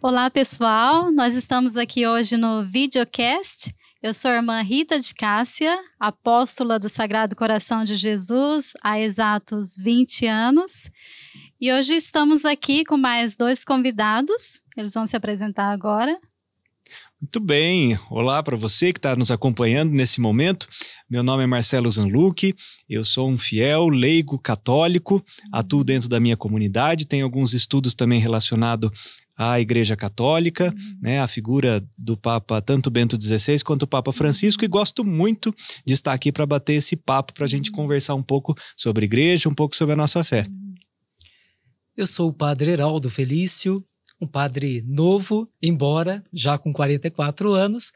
Olá, pessoal. Nós estamos aqui hoje no videocast. Eu sou a irmã Rita de Cássia, apóstola do Sagrado Coração de Jesus há exatos 20 anos. E hoje estamos aqui com mais 2 convidados. Eles vão se apresentar agora. Muito bem, olá para você que está nos acompanhando nesse momento. Meu nome é Marcelo Zanlucchi, eu sou um fiel, leigo, católico, atuo dentro da minha comunidade, tenho alguns estudos também relacionados à Igreja Católica, né, a figura do Papa, tanto Bento XVI quanto o Papa Francisco, e gosto muito de estar aqui para bater esse papo, para a gente conversar um pouco sobre igreja, um pouco sobre a nossa fé. Eu sou o padre Heraldo Felício, um padre novo, embora já com 44 anos,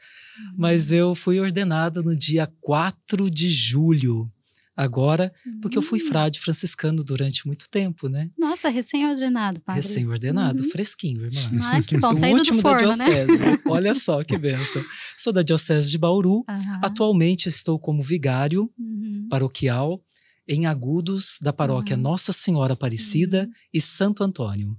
mas eu fui ordenado no dia 4 de julho, agora, porque eu fui frade franciscano durante muito tempo, né? Nossa, recém-ordenado, padre. Recém-ordenado, fresquinho, irmã. Ah, que bom, saído do forno, da diocese, né? Olha só que bênção. Sou da diocese de Bauru, atualmente estou como vigário paroquial em Agudos, da paróquia Nossa Senhora Aparecida e Santo Antônio.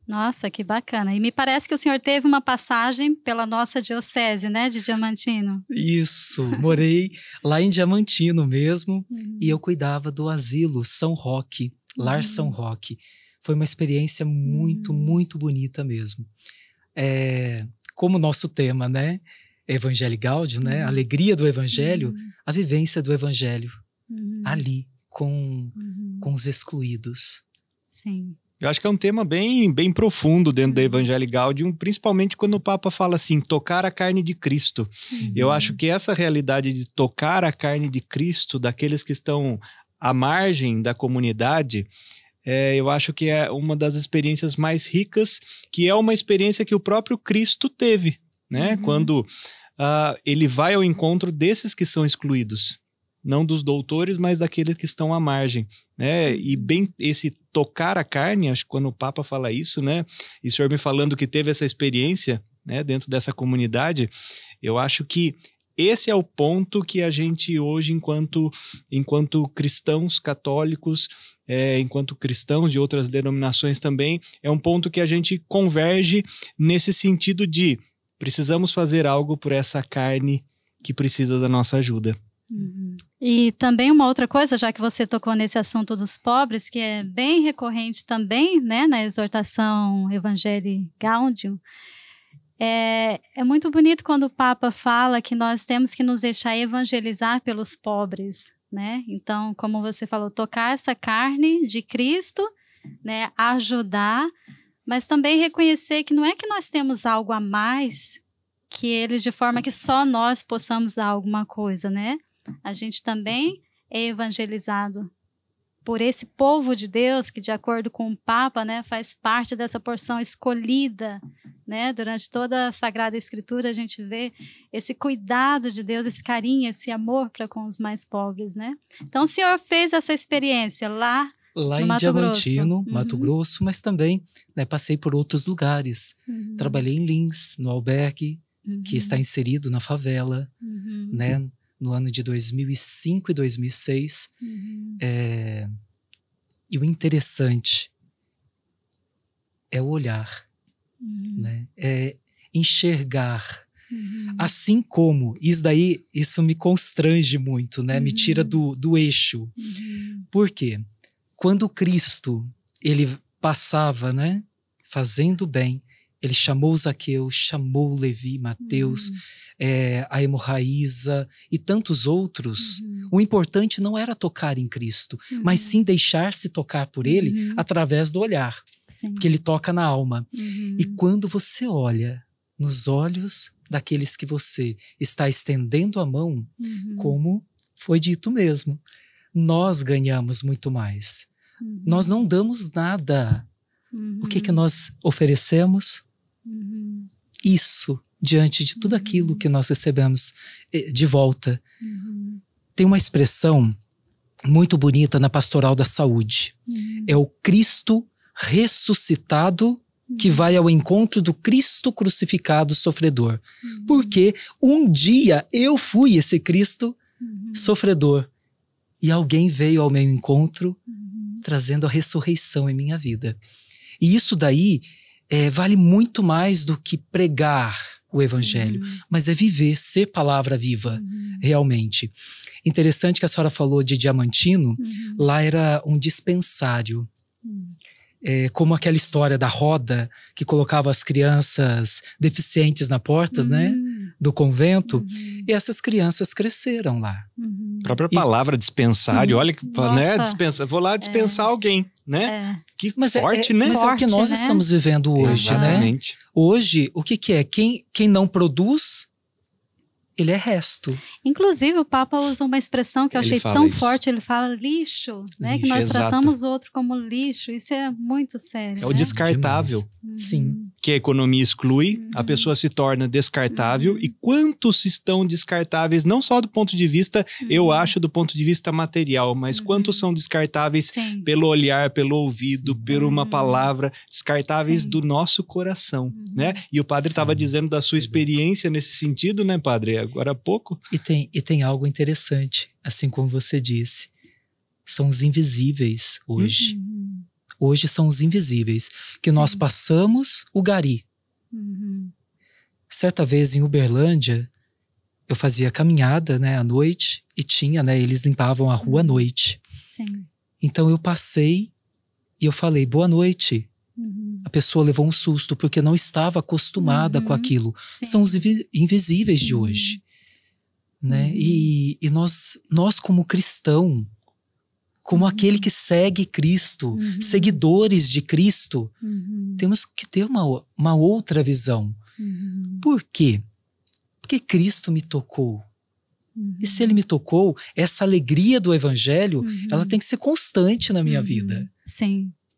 Nossa, que bacana. E me parece que o senhor teve uma passagem pela nossa diocese, né, de Diamantino. Isso, morei lá em Diamantino mesmo, e eu cuidava do asilo São Roque, Lar São Roque. Foi uma experiência muito, muito bonita mesmo. Como nosso tema, né, Evangelii Gaudium, né, a alegria do Evangelho, a vivência do Evangelho, ali, com os excluídos. Sim. Eu acho que é um tema bem profundo dentro da Evangelii Gaudium, principalmente quando o Papa fala assim, tocar a carne de Cristo. Sim. Eu acho que essa realidade de tocar a carne de Cristo, daqueles que estão à margem da comunidade, eu acho que é uma das experiências mais ricas, que é uma experiência que o próprio Cristo teve, né? Quando ele vai ao encontro desses que são excluídos. Não dos doutores, mas daqueles que estão à margem, né? E bem esse tocar a carne, acho que quando o Papa fala isso, né? E o senhor me falando que teve essa experiência, né, dentro dessa comunidade, eu acho que esse é o ponto que a gente hoje, enquanto cristãos católicos, enquanto cristãos de outras denominações também, é um ponto que a gente converge nesse sentido de precisamos fazer algo por essa carne que precisa da nossa ajuda. E também uma outra coisa, já que você tocou nesse assunto dos pobres, que é bem recorrente também, né, na exortação Evangelii Gaudium, é muito bonito quando o Papa fala que nós temos que nos deixar evangelizar pelos pobres, né? Então, como você falou, tocar essa carne de Cristo, né, ajudar, mas também reconhecer que não é que nós temos algo a mais que eles, de forma que só nós possamos dar alguma coisa, né? A gente também é evangelizado por esse povo de Deus que, de acordo com o Papa, né, faz parte dessa porção escolhida, né? Durante toda a Sagrada Escritura a gente vê esse cuidado de Deus, esse carinho, esse amor para com os mais pobres, né? Então o senhor fez essa experiência lá em Mato Diamantino, Grosso. Mato Grosso, mas também, né, passei por outros lugares. Trabalhei em Lins, no albergue, que está inserido na favela, né? No ano de 2005 e 2006. E o interessante é o olhar, né? É enxergar. Assim como, isso me constrange muito, né? Me tira do eixo. Por quê? Quando Cristo, ele passava, né, fazendo bem, ele chamou Zaqueu, chamou Levi, Mateus, a hemorraíza e tantos outros. O importante não era tocar em Cristo, mas sim deixar-se tocar por ele através do olhar, porque ele toca na alma. E quando você olha nos olhos daqueles que você está estendendo a mão, como foi dito mesmo, nós ganhamos muito mais. Nós não damos nada. O que nós oferecemos? Isso, diante de tudo aquilo que nós recebemos de volta. Tem uma expressão muito bonita na Pastoral da Saúde. É o Cristo ressuscitado que vai ao encontro do Cristo crucificado sofredor. Porque um dia eu fui esse Cristo sofredor. E alguém veio ao meu encontro trazendo a ressurreição em minha vida. E isso daí vale muito mais do que pregar o evangelho, mas é viver, ser palavra viva, realmente. Interessante que a senhora falou de Diamantino, lá era um dispensário. Como aquela história da roda que colocava as crianças deficientes na porta, né, do convento, e essas crianças cresceram lá. A própria palavra dispensário, olha que, né, vou lá dispensar alguém, né? Que forte, né? Mas é o que nós estamos vivendo hoje, exatamente, né? Hoje, o que é? Quem não produz, ele é resto. Inclusive, o Papa usa uma expressão que eu achei tão forte, ele fala lixo, né? Que nós tratamos o outro como lixo. Isso é muito sério. É o descartável. Sim. Que a economia exclui, a pessoa se torna descartável. E quantos estão descartáveis, não só do ponto de vista, eu acho, do ponto de vista material, mas quantos são descartáveis pelo olhar, pelo ouvido, por uma palavra, descartáveis do nosso coração, né? E o padre estava dizendo da sua experiência nesse sentido, né, padre? Agora há pouco. E tem algo interessante, assim como você disse. São os invisíveis hoje. Hoje são os invisíveis. Que nós passamos o gari. Certa vez em Uberlândia, eu fazia caminhada, né, à noite, e tinha, né, eles limpavam a rua à noite. Então eu passei e eu falei, boa noite. A pessoa levou um susto porque não estava acostumada com aquilo. São os invisíveis de hoje, né? E nós como cristão, como aquele que segue Cristo, seguidores de Cristo, temos que ter uma outra visão. Por quê? Porque Cristo me tocou. E se Ele me tocou, essa alegria do Evangelho, ela tem que ser constante na minha vida.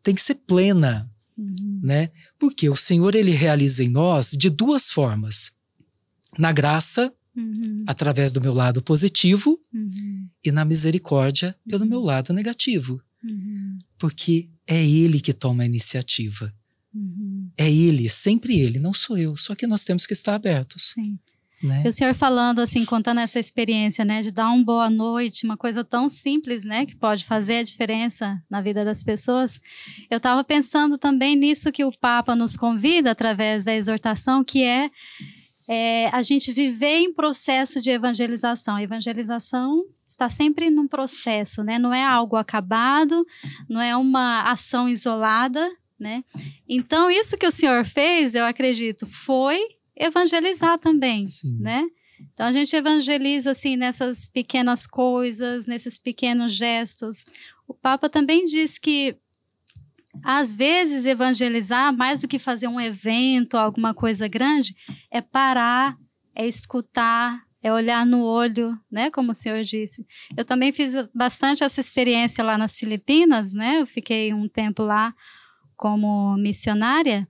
Tem que ser plena. Né? Porque o Senhor, Ele realiza em nós de duas formas. Na graça, através do meu lado positivo, e na misericórdia, pelo meu lado negativo. Porque é Ele que toma a iniciativa. É Ele, sempre Ele, não sou eu. Só que nós temos que estar abertos. Né? E o senhor falando assim, contando essa experiência, né, de dar uma boa noite, uma coisa tão simples, né, que pode fazer a diferença na vida das pessoas. Eu estava pensando também nisso que o Papa nos convida através da exortação, que é a gente viver em processo de evangelização. A evangelização está sempre num processo, né, não é algo acabado, não é uma ação isolada, né. Então, isso que o senhor fez, eu acredito, foi evangelizar também, né? Então a gente evangeliza assim nessas pequenas coisas, nesses pequenos gestos. O Papa também diz que às vezes evangelizar, mais do que fazer um evento, alguma coisa grande, é parar, é escutar, é olhar no olho, né? Como o senhor disse. Eu também fiz bastante essa experiência lá nas Filipinas, né? Eu fiquei um tempo lá como missionária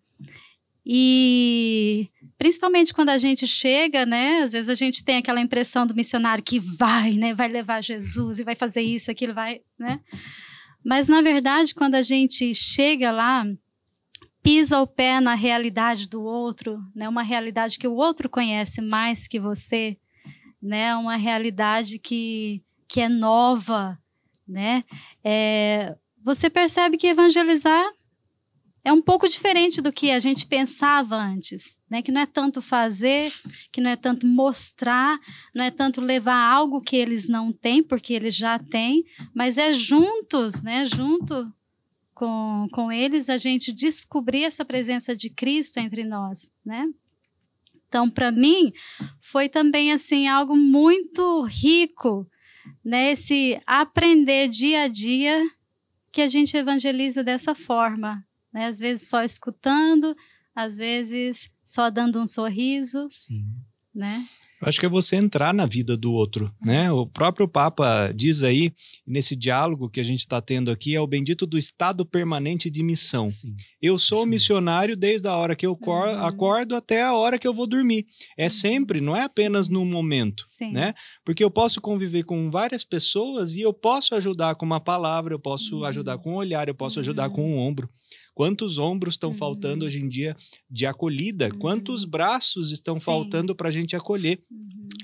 e principalmente quando a gente chega, né? Às vezes a gente tem aquela impressão do missionário que vai, né? Vai levar Jesus e vai fazer isso, aquilo, vai, né? Mas, na verdade, quando a gente chega lá, pisa o pé na realidade do outro, né? Uma realidade que o outro conhece mais que você, né? Uma realidade que é nova, né? Você percebe que evangelizar é um pouco diferente do que a gente pensava antes, né? Que não é tanto fazer, que não é tanto mostrar, não é tanto levar algo que eles não têm, porque eles já têm, mas é juntos, né? Junto com eles, a gente descobrir essa presença de Cristo entre nós, né? Então, para mim, foi também assim algo muito rico, né? Esse aprender dia a dia que a gente evangeliza dessa forma. Né? Às vezes só escutando, às vezes só dando um sorriso. Né? Eu acho que é você entrar na vida do outro, né? O próprio Papa diz aí, nesse diálogo que a gente está tendo aqui, é o bendito do estado permanente de missão. Eu sou missionário desde a hora que eu acordo até a hora que eu vou dormir. É sempre, não é apenas num momento, né? Porque eu posso conviver com várias pessoas e eu posso ajudar com uma palavra, eu posso ajudar com um olhar, eu posso ajudar com um ombro. Quantos ombros estão faltando hoje em dia de acolhida? Quantos braços estão faltando para a gente acolher?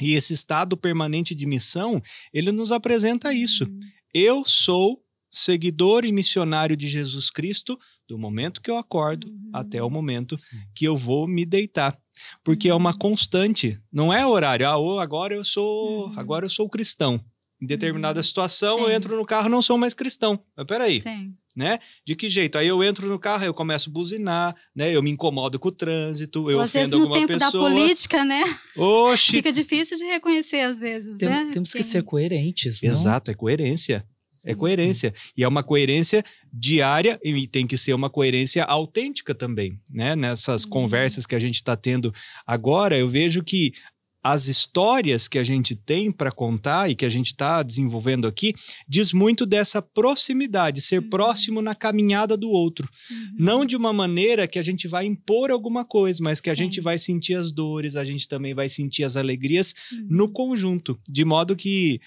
E esse estado permanente de missão, ele nos apresenta isso. Eu sou seguidor e missionário de Jesus Cristo do momento que eu acordo até o momento Sim. que eu vou me deitar. Porque é uma constante, não é horário. Agora eu sou cristão. Em determinada situação, eu entro no carro, não sou mais cristão. Mas peraí, né? De que jeito? Aí eu entro no carro, eu começo a buzinar, né? Eu me incomodo com o trânsito, eu ofendo alguma pessoa. Às vezes no tempo da política, né? Oxi! Fica difícil de reconhecer às vezes, né? Temos que ser coerentes, não? Exato, é coerência. Sim. É coerência. E é uma coerência diária e tem que ser uma coerência autêntica também, né? Nessas conversas que a gente está tendo agora, eu vejo que as histórias que a gente tem para contar e que a gente está desenvolvendo aqui diz muito dessa proximidade, ser próximo na caminhada do outro. Não de uma maneira que a gente vai impor alguma coisa, mas que a gente vai sentir as dores, a gente também vai sentir as alegrias no conjunto, de modo que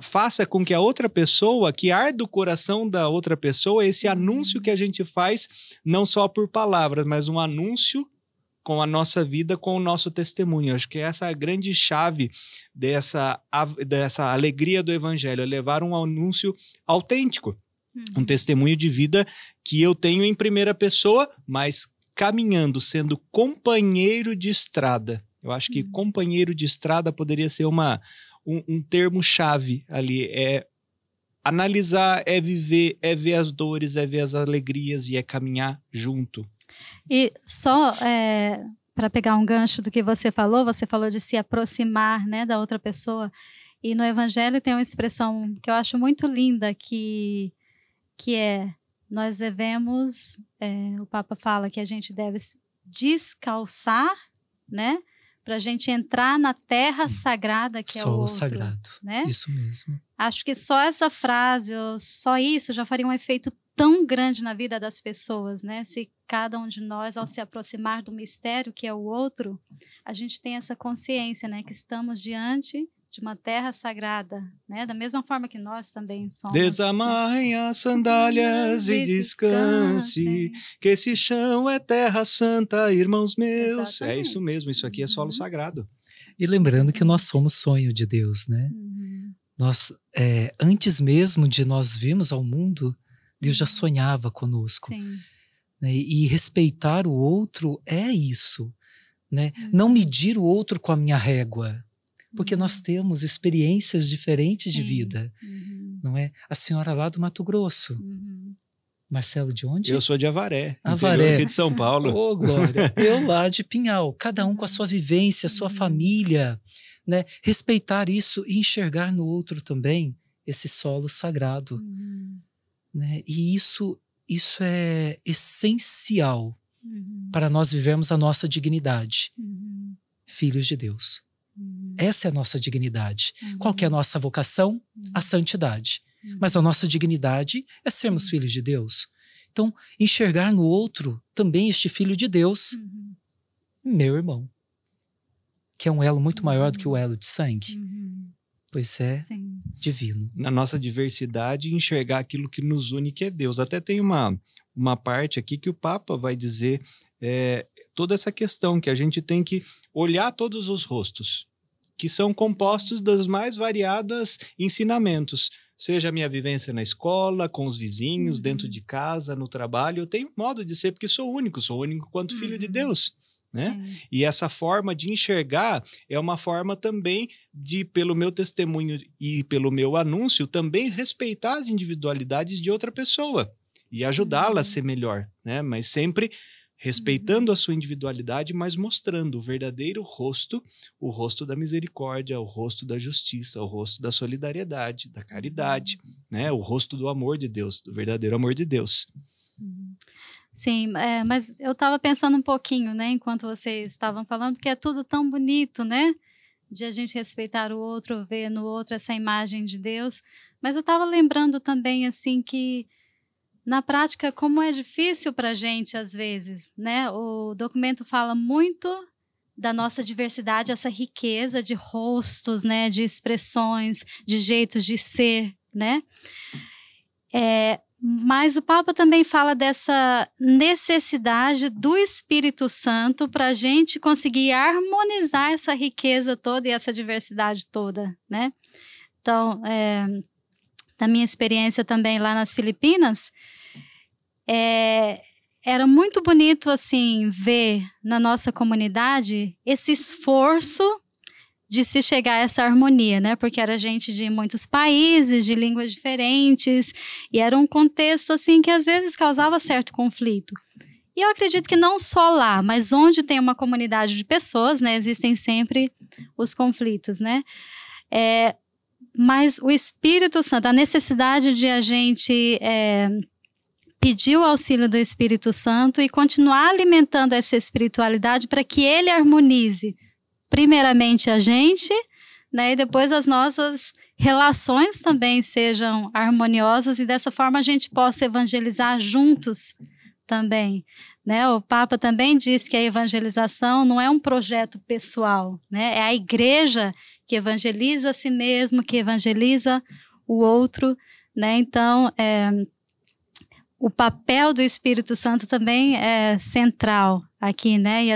faça com que a outra pessoa, que arde o coração da outra pessoa, esse anúncio que a gente faz, não só por palavras, mas um anúncio com a nossa vida, com o nosso testemunho. Acho que essa é a grande chave dessa alegria do evangelho, é levar um anúncio autêntico, um testemunho de vida que eu tenho em primeira pessoa, mas caminhando, sendo companheiro de estrada. Eu acho que companheiro de estrada poderia ser um termo-chave ali, é analisar, é viver, é ver as dores, é ver as alegrias e é caminhar junto. E só para pegar um gancho do que você falou de se aproximar, né, da outra pessoa, e no Evangelho tem uma expressão que eu acho muito linda, que é, nós devemos, o Papa fala que a gente deve descalçar, né, para a gente entrar na terra sagrada que é o outro. Solo sagrado, né? Isso mesmo. Acho que só essa frase, só isso já faria um efeito tão grande na vida das pessoas, né? Se cada um de nós, ao se aproximar do mistério que é o outro, a gente tem essa consciência, né? Que estamos diante de uma terra sagrada, né? Da mesma forma que nós também somos. Desamarrem as sandálias e descanse, que esse chão é terra santa, irmãos meus. Exatamente. É isso mesmo, isso aqui é solo sagrado. E lembrando que nós somos sonho de Deus, né? Nós, antes mesmo de nós virmos ao mundo, Deus já sonhava conosco. Né? E respeitar o outro é isso. Né? Não medir o outro com a minha régua. Porque nós temos experiências diferentes de vida. Não é? A senhora lá do Mato Grosso. Marcelo, de onde? Eu sou de Avaré. Avaré. Aqui de São Paulo. Ô, glória. Eu lá de Pinhal. Cada um com a sua vivência, a sua família. Né? Respeitar isso e enxergar no outro também esse solo sagrado. Né? E isso é essencial para nós vivermos a nossa dignidade. Filhos de Deus. Essa é a nossa dignidade. Qual que é a nossa vocação? A santidade. Mas a nossa dignidade é sermos filhos de Deus. Então, enxergar no outro também este filho de Deus, meu irmão, que é um elo muito maior do que o elo de sangue. Pois é divino. Na nossa diversidade, enxergar aquilo que nos une, que é Deus. Até tem uma parte aqui que o Papa vai dizer toda essa questão, que a gente tem que olhar todos os rostos, que são compostos das mais variadas ensinamentos. Seja a minha vivência na escola, com os vizinhos, dentro de casa, no trabalho. Eu tenho um modo de ser, porque sou único quanto filho de Deus. Né? E essa forma de enxergar é uma forma também de, pelo meu testemunho e pelo meu anúncio, também respeitar as individualidades de outra pessoa e ajudá-la a ser melhor, né? Mas sempre respeitando a sua individualidade, mas mostrando o verdadeiro rosto, o rosto da misericórdia, o rosto da justiça, o rosto da solidariedade, da caridade, né? O rosto do amor de Deus, do verdadeiro amor de Deus. Sim, mas eu estava pensando um pouquinho, né, enquanto vocês estavam falando, porque é tudo tão bonito, né, de a gente respeitar o outro, ver no outro essa imagem de Deus, mas eu estava lembrando também, assim, que na prática, como é difícil para a gente, às vezes, né, o documento fala muito da nossa diversidade, essa riqueza de rostos, né, de expressões, de jeitos de ser, né, mas o Papa também fala dessa necessidade do Espírito Santo para a gente conseguir harmonizar essa riqueza toda e essa diversidade toda, né? Então, da minha experiência também lá nas Filipinas, era muito bonito, assim, ver na nossa comunidade esse esforço de se chegar a essa harmonia, né? Porque era gente de muitos países, de línguas diferentes, e era um contexto, assim, que às vezes causava certo conflito. E eu acredito que não só lá, mas onde tem uma comunidade de pessoas, né? Existem sempre os conflitos, né? Mas o Espírito Santo, a necessidade de a gente pedir o auxílio do Espírito Santo e continuar alimentando essa espiritualidade para que ele harmonize primeiramente a gente, né, e depois as nossas relações também sejam harmoniosas e dessa forma a gente possa evangelizar juntos também, né? O Papa também diz que a evangelização não é um projeto pessoal, né? É a igreja que evangeliza a si mesmo, que evangeliza o outro, né? Então, o papel do Espírito Santo também é central aqui, né? E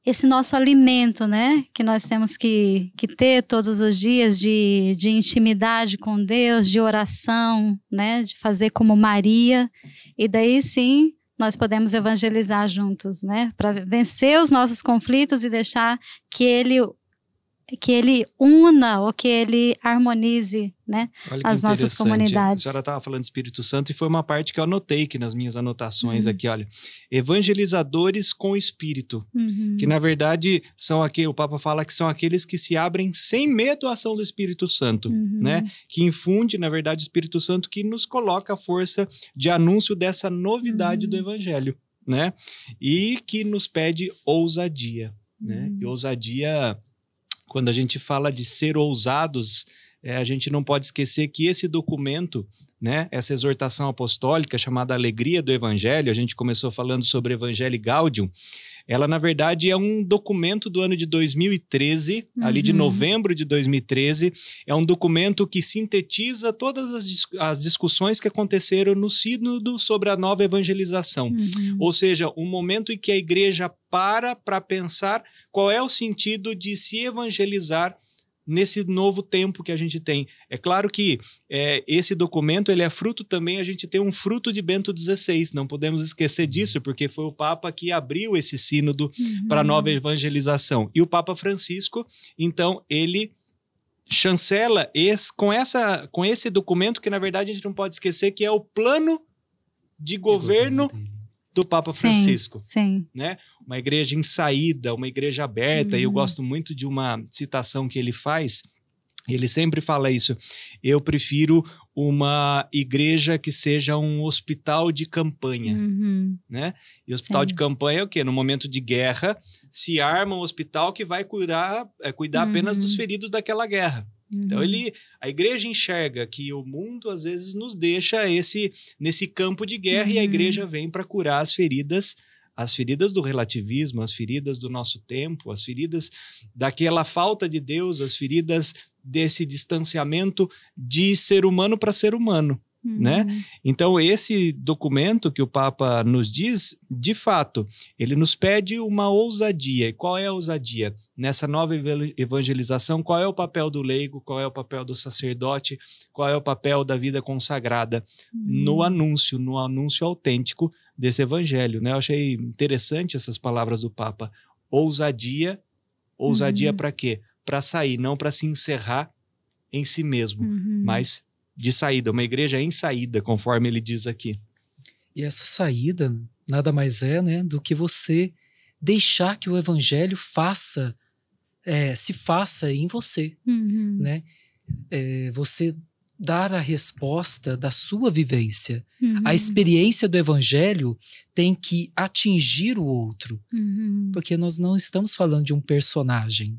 esse nosso alimento, né, que nós temos que ter todos os dias de intimidade com Deus, de oração, né, de fazer como Maria, e daí sim nós podemos evangelizar juntos, né, para vencer os nossos conflitos e deixar que ele una ou que ele harmonize, né, as nossas comunidades. A senhora estava falando do Espírito Santo e foi uma parte que eu anotei aqui nas minhas anotações aqui, olha. Evangelizadores com Espírito, que na verdade são o Papa fala que são aqueles que se abrem sem medo à ação do Espírito Santo, né? Que infunde, na verdade, o Espírito Santo que nos coloca a força de anúncio dessa novidade do Evangelho, né? E que nos pede ousadia, né? E ousadia... Quando a gente fala de ser ousados, a gente não pode esquecer que esse documento, né, essa exortação apostólica chamada Alegria do Evangelho, a gente começou falando sobre Evangelii Gaudium, ela na verdade é um documento do ano de 2013, ali de novembro de 2013, é um documento que sintetiza todas as discussões que aconteceram no sínodo sobre a nova evangelização. Ou seja, um momento em que a igreja para pensar qual é o sentido de se evangelizar nesse novo tempo que a gente tem. É claro que esse documento ele é fruto também, a gente tem um fruto de Bento XVI, não podemos esquecer disso, porque foi o Papa que abriu esse sínodo para a nova evangelização. E o Papa Francisco, então, ele chancela com esse documento que, na verdade, a gente não pode esquecer que é o plano de governo do Papa Francisco, né? Uma igreja em saída, uma igreja aberta, e eu gosto muito de uma citação que ele faz, ele sempre fala isso, eu prefiro uma igreja que seja um hospital de campanha, né? E hospital de campanha é o quê? No momento de guerra, se arma um hospital que vai cuidar apenas dos feridos daquela guerra. Então a igreja enxerga que o mundo às vezes nos deixa nesse campo de guerra e a igreja vem para curar as feridas do relativismo, as feridas do nosso tempo, as feridas daquela falta de Deus, as feridas desse distanciamento de ser humano para ser humano, né? Então esse documento que o Papa nos diz, de fato, ele nos pede uma ousadia. E qual é a ousadia? Nessa nova evangelização, qual é o papel do leigo, qual é o papel do sacerdote, qual é o papel da vida consagrada no anúncio autêntico desse evangelho, né? Eu achei interessante essas palavras do Papa. Ousadia para quê? Para sair, não para se encerrar em si mesmo, mas de saída, uma igreja em saída, conforme ele diz aqui. E essa saída nada mais é, né, do que você deixar que o evangelho se faça em você, né? Você dar a resposta da sua vivência. A experiência do evangelho tem que atingir o outro, porque nós não estamos falando de um personagem.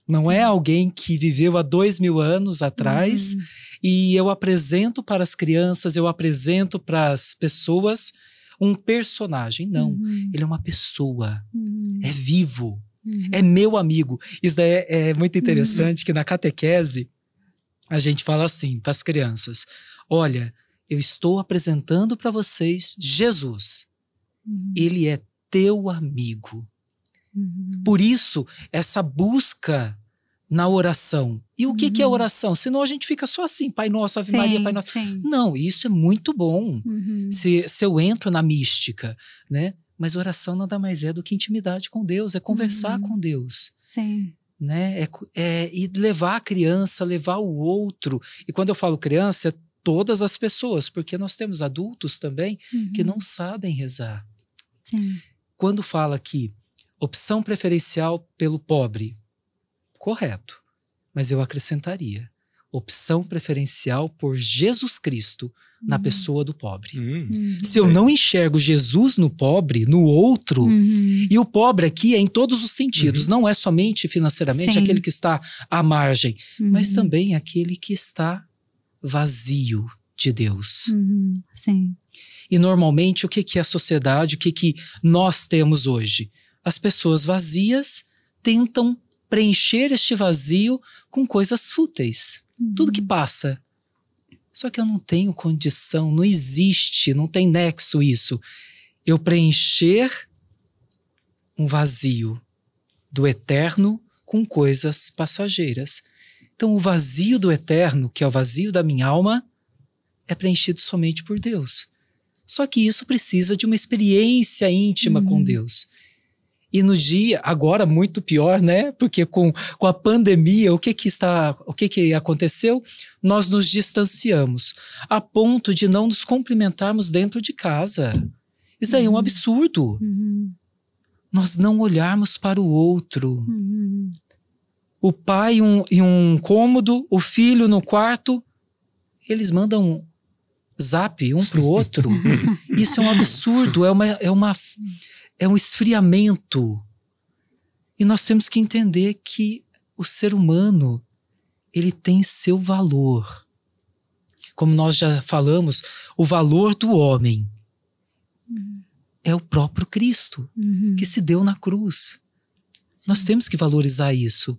Não é alguém que viveu há 2000 anos atrás e eu apresento para as crianças, eu apresento para as pessoas um personagem. Não, ele é uma pessoa, é vivo, é meu amigo. Isso daí é muito interessante, que na catequese a gente fala assim para as crianças: olha, eu estou apresentando para vocês Jesus. Ele é teu amigo. Por isso, essa busca na oração. E o que é oração? Senão a gente fica só assim, Pai Nosso, Ave Maria, Pai Nosso. Sim. Não, isso é muito bom. Se eu entro na mística, né? Mas oração nada mais é do que intimidade com Deus, é conversar com Deus. Sim. Né? E levar a criança, levar o outro. E quando eu falo criança, é todas as pessoas, porque nós temos adultos também que não sabem rezar. Sim. Quando fala aqui, opção preferencial pelo pobre, correto, mas eu acrescentaria, opção preferencial por Jesus Cristo na pessoa do pobre. Se eu não enxergo Jesus no pobre, no outro, e o pobre aqui é em todos os sentidos, não é somente financeiramente aquele que está à margem, mas também aquele que está vazio de Deus. Sim. E normalmente o que é a sociedade, o que nós temos hoje? As pessoas vazias tentam preencher este vazio com coisas fúteis. Tudo que passa. Só que eu não tenho condição, não existe, não tem nexo isso. Eu preencher um vazio do eterno com coisas passageiras. Então o vazio do eterno, que é o vazio da minha alma, é preenchido somente por Deus. Só que isso precisa de uma experiência íntima com Deus. E no dia, agora muito pior, né? Porque com a pandemia, o que aconteceu? Nós nos distanciamos, a ponto de não nos cumprimentarmos dentro de casa. Isso aí é um absurdo. Nós não olharmos para o outro. O pai em um cômodo, o filho no quarto, eles mandam zap um para o outro. Isso é um absurdo, é um esfriamento. E nós temos que entender que o ser humano, ele tem seu valor. Como nós já falamos, o valor do homem é o próprio Cristo, que se deu na cruz. Sim. Nós temos que valorizar isso.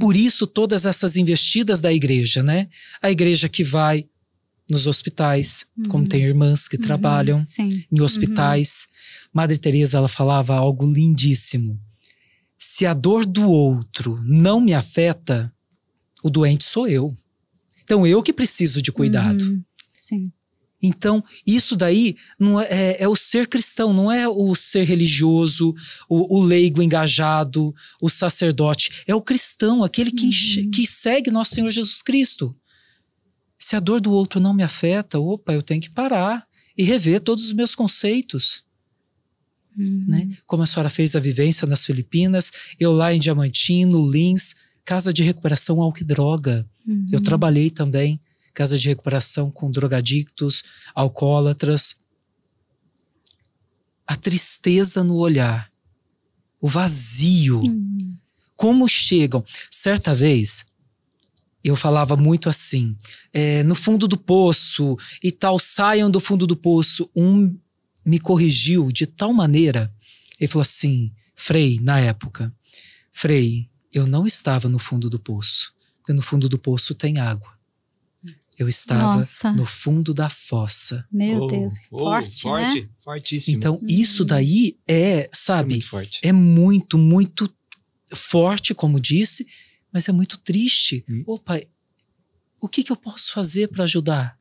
Por isso, todas essas investidas da igreja, né? A igreja que vai nos hospitais, como tem irmãs que trabalham em hospitais. Madre Teresa, ela falava algo lindíssimo. Se a dor do outro não me afeta, o doente sou eu. Então, eu que preciso de cuidado. Sim. Então, isso daí não é o ser cristão, não é o ser religioso, o leigo engajado, o sacerdote. É o cristão, aquele que segue nosso Senhor Jesus Cristo. Se a dor do outro não me afeta, eu tenho que parar e rever todos os meus conceitos. Né? Como a senhora fez a vivência nas Filipinas, eu lá em Diamantino, Lins, casa de recuperação álcool e droga. Eu trabalhei também, casa de recuperação com drogadictos, alcoólatras. A tristeza no olhar, o vazio. Como chegam? Certa vez, eu falava muito assim, no fundo do poço e tal, saiam do fundo do poço. Me corrigiu de tal maneira, ele falou assim, Frei, na época, Frei, eu não estava no fundo do poço, porque no fundo do poço tem água. Eu estava no fundo da fossa. Meu Deus, forte, né? Fortíssimo. Então, isso daí sabe, é muito, muito forte, como disse, mas é muito triste. Pai, o que eu posso fazer para ajudar?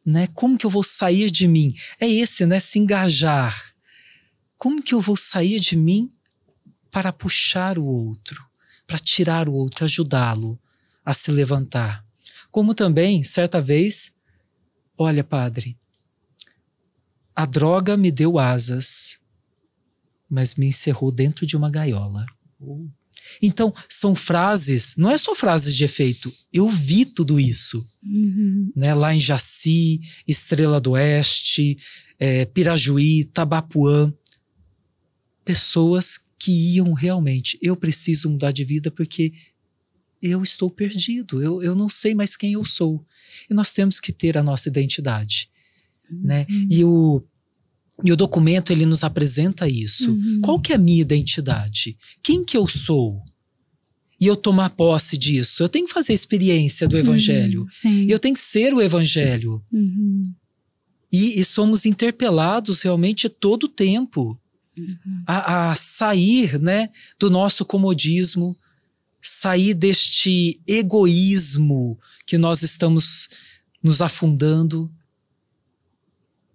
Né? Como que eu vou sair de mim? É esse, né? Se engajar. Como que eu vou sair de mim para puxar o outro, para tirar o outro, ajudá-lo a se levantar? Como também, certa vez, olha, padre, a droga me deu asas, mas me encerrou dentro de uma gaiola. Então, são frases, não é só frases de efeito, eu vi tudo isso. Né? Lá em Jaci, Estrela do Oeste, Pirajuí, Tabapuã. Pessoas que iam realmente, eu preciso mudar de vida porque eu estou perdido, eu não sei mais quem eu sou. E nós temos que ter a nossa identidade. Né? E o documento, ele nos apresenta isso. Qual que é a minha identidade? Quem que eu sou? E eu tomar posse disso. Eu tenho que fazer a experiência do Evangelho. E eu tenho que ser o Evangelho. E somos interpelados realmente todo o tempo a sair, né, do nosso comodismo, sair deste egoísmo que nós estamos nos afundando.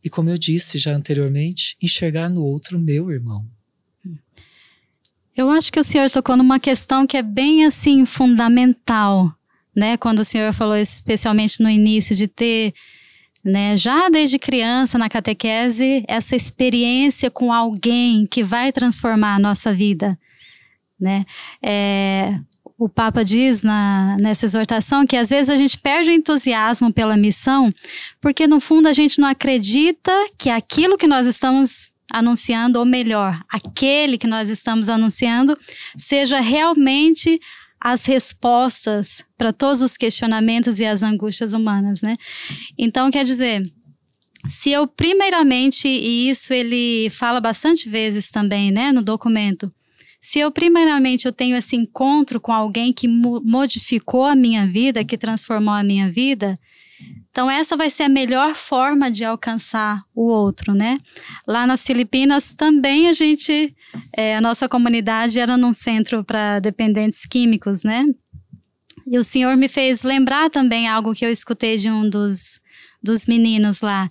E como eu disse já anteriormente, enxergar no outro meu irmão. Eu acho que o senhor tocou numa questão que é bem assim fundamental, né? Quando o senhor falou especialmente no início de ter, né, já desde criança na catequese, essa experiência com alguém que vai transformar a nossa vida, né? O Papa diz nessa exortação que às vezes a gente perde o entusiasmo pela missão porque no fundo a gente não acredita que aquilo que nós estamos anunciando, ou melhor, aquele que nós estamos anunciando, seja realmente as respostas para todos os questionamentos e as angústias humanas, né? Então, quer dizer, se eu primeiramente, e isso ele fala bastante vezes também, né, no documento, se eu primeiramente eu tenho esse encontro com alguém que modificou a minha vida, que transformou a minha vida, então essa vai ser a melhor forma de alcançar o outro, né? Lá nas Filipinas também a nossa comunidade era num centro para dependentes químicos, né? E o senhor me fez lembrar também algo que eu escutei de um dos meninos lá.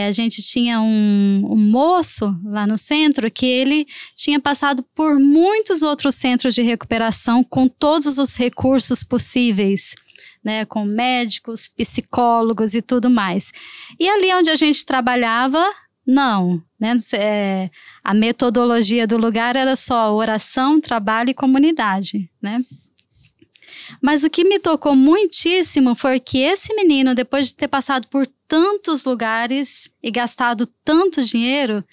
A gente tinha um moço lá no centro que ele tinha passado por muitos outros centros de recuperação com todos os recursos possíveis, né, com médicos, psicólogos e tudo mais. E ali onde a gente trabalhava, não, né, a metodologia do lugar era só oração, trabalho e comunidade, né? Mas o que me tocou muitíssimo foi que esse menino, depois de ter passado por tantos lugares e gastado tanto dinheiro,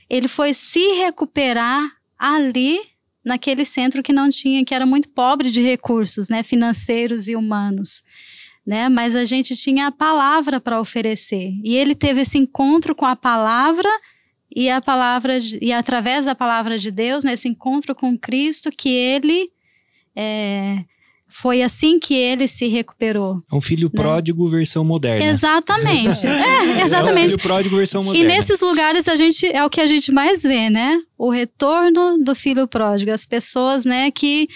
ele foi se recuperar ali, naquele centro que não tinha, que era muito pobre de recursos, né, financeiros e humanos, né? Mas a gente tinha a palavra para oferecer. E ele teve esse encontro com a palavra e através da palavra de Deus, né, esse encontro com Cristo, que ele foi assim que ele se recuperou. É um filho pródigo, né? Versão moderna. Exatamente. Exatamente. É um filho pródigo, versão moderna. E nesses lugares é o que a gente mais vê, né? O retorno do filho pródigo. As pessoas, né, que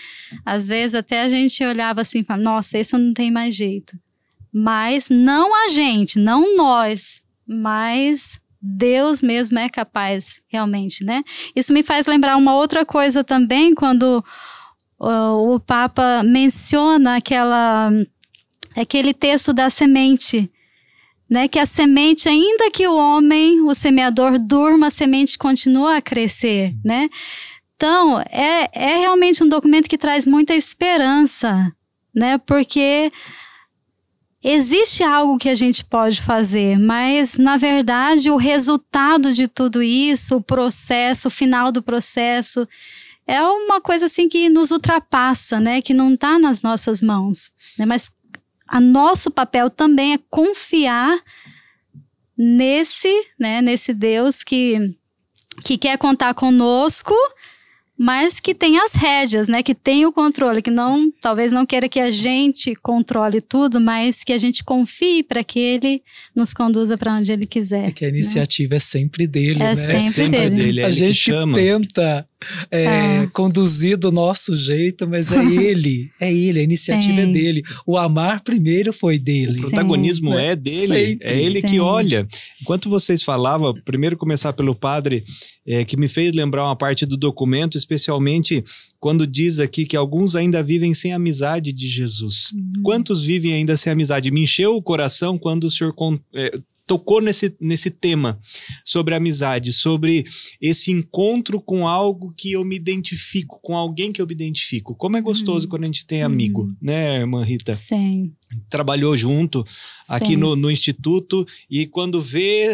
às vezes até a gente olhava assim e falava, nossa, esse não tem mais jeito. Mas não a gente, não nós, mas Deus mesmo é capaz, realmente, né? Isso me faz lembrar uma outra coisa também, quando o Papa menciona aquele texto da semente, né? Que a semente, ainda que o semeador durma, a semente continua a crescer, né? Então, é realmente um documento que traz muita esperança, né? Porque existe algo que a gente pode fazer, mas, na verdade, o resultado de tudo isso, o final do processo, é uma coisa assim que nos ultrapassa, né? Que não está nas nossas mãos, né? Mas nosso papel também é confiar nesse Deus que quer contar conosco, mas que tem as rédeas, né? Que tem o controle, que talvez não queira que a gente controle tudo, mas que a gente confie para que ele nos conduza para onde ele quiser. É que a iniciativa é sempre dele, né? Sempre dele. A gente que tenta conduzir do nosso jeito, mas é ele, a iniciativa é dele. O amar primeiro foi dele. O protagonismo é dele, sempre. É ele que olha. Enquanto vocês falavam, primeiro começar pelo padre, que me fez lembrar uma parte do documento, especialmente quando diz aqui que alguns ainda vivem sem a amizade de Jesus. Quantos vivem ainda sem amizade? Me encheu o coração quando o senhor tocou nesse tema sobre amizade, sobre esse encontro com algo que eu me identifico, com alguém que eu me identifico. Como é gostoso quando a gente tem amigo, né, irmã Rita? Sim. Trabalhou junto aqui no Instituto, e quando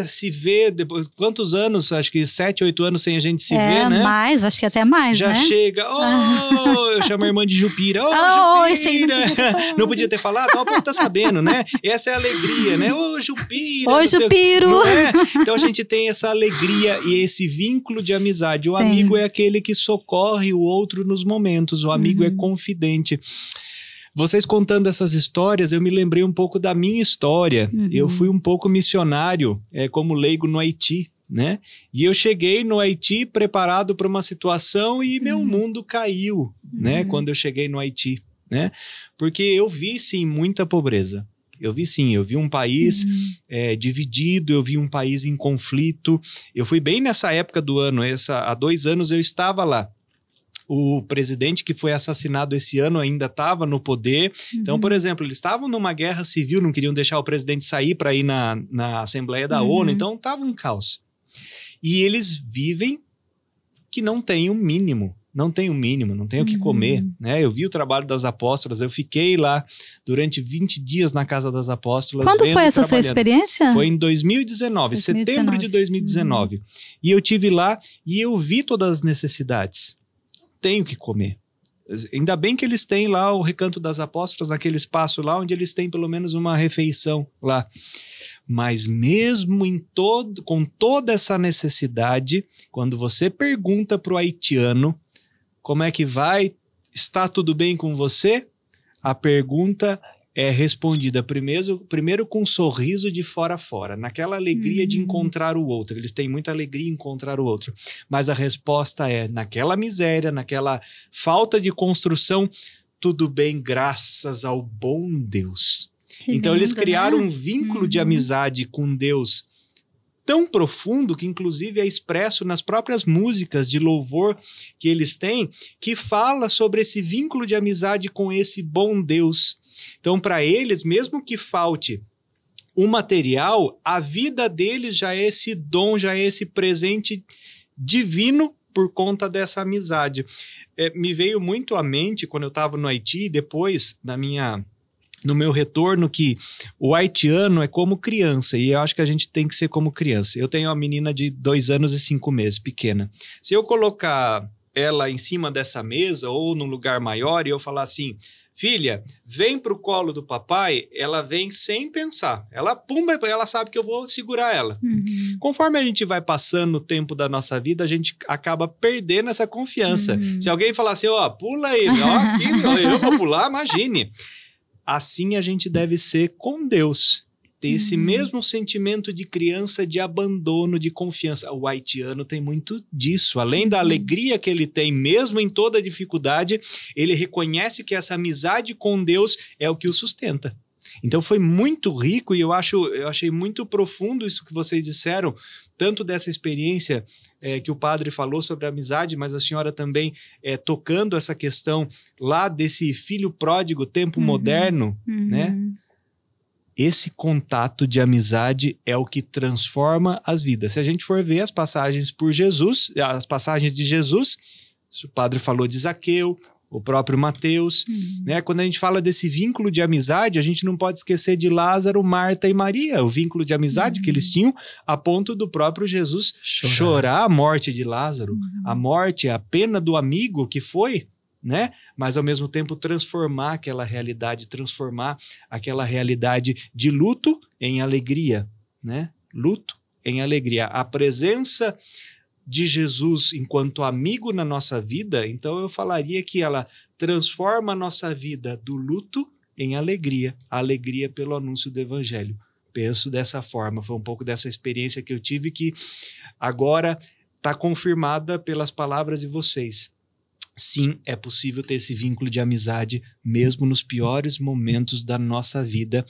se vê, depois, quantos anos? Acho que 7, 8 anos sem a gente se ver, né? Mais, acho que até mais, já né? Já chega, eu chamo a irmã de Jupira, Jupira! Não podia ter falado, o povo tá sabendo, né? Essa é a alegria, né? Jupira! Jupiro! Então a gente tem essa alegria e esse vínculo de amizade. O amigo é aquele que socorre o outro nos momentos, o amigo é confidente. Vocês contando essas histórias, eu me lembrei um pouco da minha história. Eu fui um pouco missionário, como leigo no Haiti, né? E eu cheguei no Haiti preparado para uma situação e meu mundo caiu, né? Quando eu cheguei no Haiti, né? Porque eu vi, sim, muita pobreza. Eu vi um país dividido, eu vi um país em conflito. Eu fui bem nessa época do ano, há 2 anos eu estava lá. O presidente que foi assassinado esse ano ainda estava no poder. Então, por exemplo, eles estavam numa guerra civil, não queriam deixar o presidente sair para ir na Assembleia da ONU, então estava um caos. E eles vivem que não tem o mínimo. Não tem o mínimo, não tem o que comer, né? Eu vi o trabalho das apóstolas, eu fiquei lá durante 20 dias na casa das apóstolas. Quando foi essa sua experiência? Foi em 2019, setembro de 2019. E eu tive lá e eu vi todas as necessidades. Não tenho o que comer. Ainda bem que eles têm lá o Recanto das Apóstolas, naquele espaço lá onde eles têm pelo menos uma refeição lá. Mas mesmo com toda essa necessidade, quando você pergunta para o haitiano como é que vai, está tudo bem com você? A pergunta é respondida primeiro com um sorriso de fora a fora, naquela alegria de encontrar o outro. Eles têm muita alegria em encontrar o outro. Mas a resposta é, naquela miséria, naquela falta de construção, tudo bem graças ao bom Deus. Então eles criaram um vínculo de amizade com Deus tão profundo que inclusive é expresso nas próprias músicas de louvor que eles têm, que fala sobre esse vínculo de amizade com esse bom Deus. Então, para eles, mesmo que falte o material, a vida deles já é esse dom, já é esse presente divino por conta dessa amizade. Me veio muito à mente, quando eu estava no Haiti, depois no meu retorno, que o haitiano é como criança, e eu acho que a gente tem que ser como criança. Eu tenho uma menina de 2 anos e 5 meses, pequena. Se eu colocar ela em cima dessa mesa ou num lugar maior e eu falar assim, filha, vem pro colo do papai, ela vem sem pensar. Ela pumba, ela sabe que eu vou segurar ela. Conforme a gente vai passando o tempo da nossa vida, a gente acaba perdendo essa confiança. Se alguém falar assim, ó, pula aí, ó, aqui, eu vou pular, imagine. Assim a gente deve ser com Deus. Ter esse mesmo sentimento de criança, de abandono, de confiança. O haitiano tem muito disso. Além da alegria que ele tem, mesmo em toda dificuldade, ele reconhece que essa amizade com Deus é o que o sustenta. Então foi muito rico e eu achei muito profundo isso que vocês disseram, tanto dessa experiência que o padre falou sobre a amizade, mas a senhora também tocando essa questão lá desse filho pródigo, tempo moderno, né? Esse contato de amizade é o que transforma as vidas. Se a gente for ver as passagens as passagens de Jesus, o padre falou de Zaqueu, o próprio Mateus, né? Quando a gente fala desse vínculo de amizade, a gente não pode esquecer de Lázaro, Marta e Maria, o vínculo de amizade que eles tinham, a ponto do próprio Jesus chorar a morte de Lázaro, a morte, a pena do amigo que foi, né? Mas ao mesmo tempo transformar aquela realidade de luto em alegria, né? Luto em alegria. A presença de Jesus enquanto amigo na nossa vida, então eu falaria que ela transforma a nossa vida do luto em alegria, a alegria pelo anúncio do evangelho. Penso dessa forma, foi um pouco dessa experiência que eu tive que agora está confirmada pelas palavras de vocês. Sim, é possível ter esse vínculo de amizade mesmo nos piores momentos da nossa vida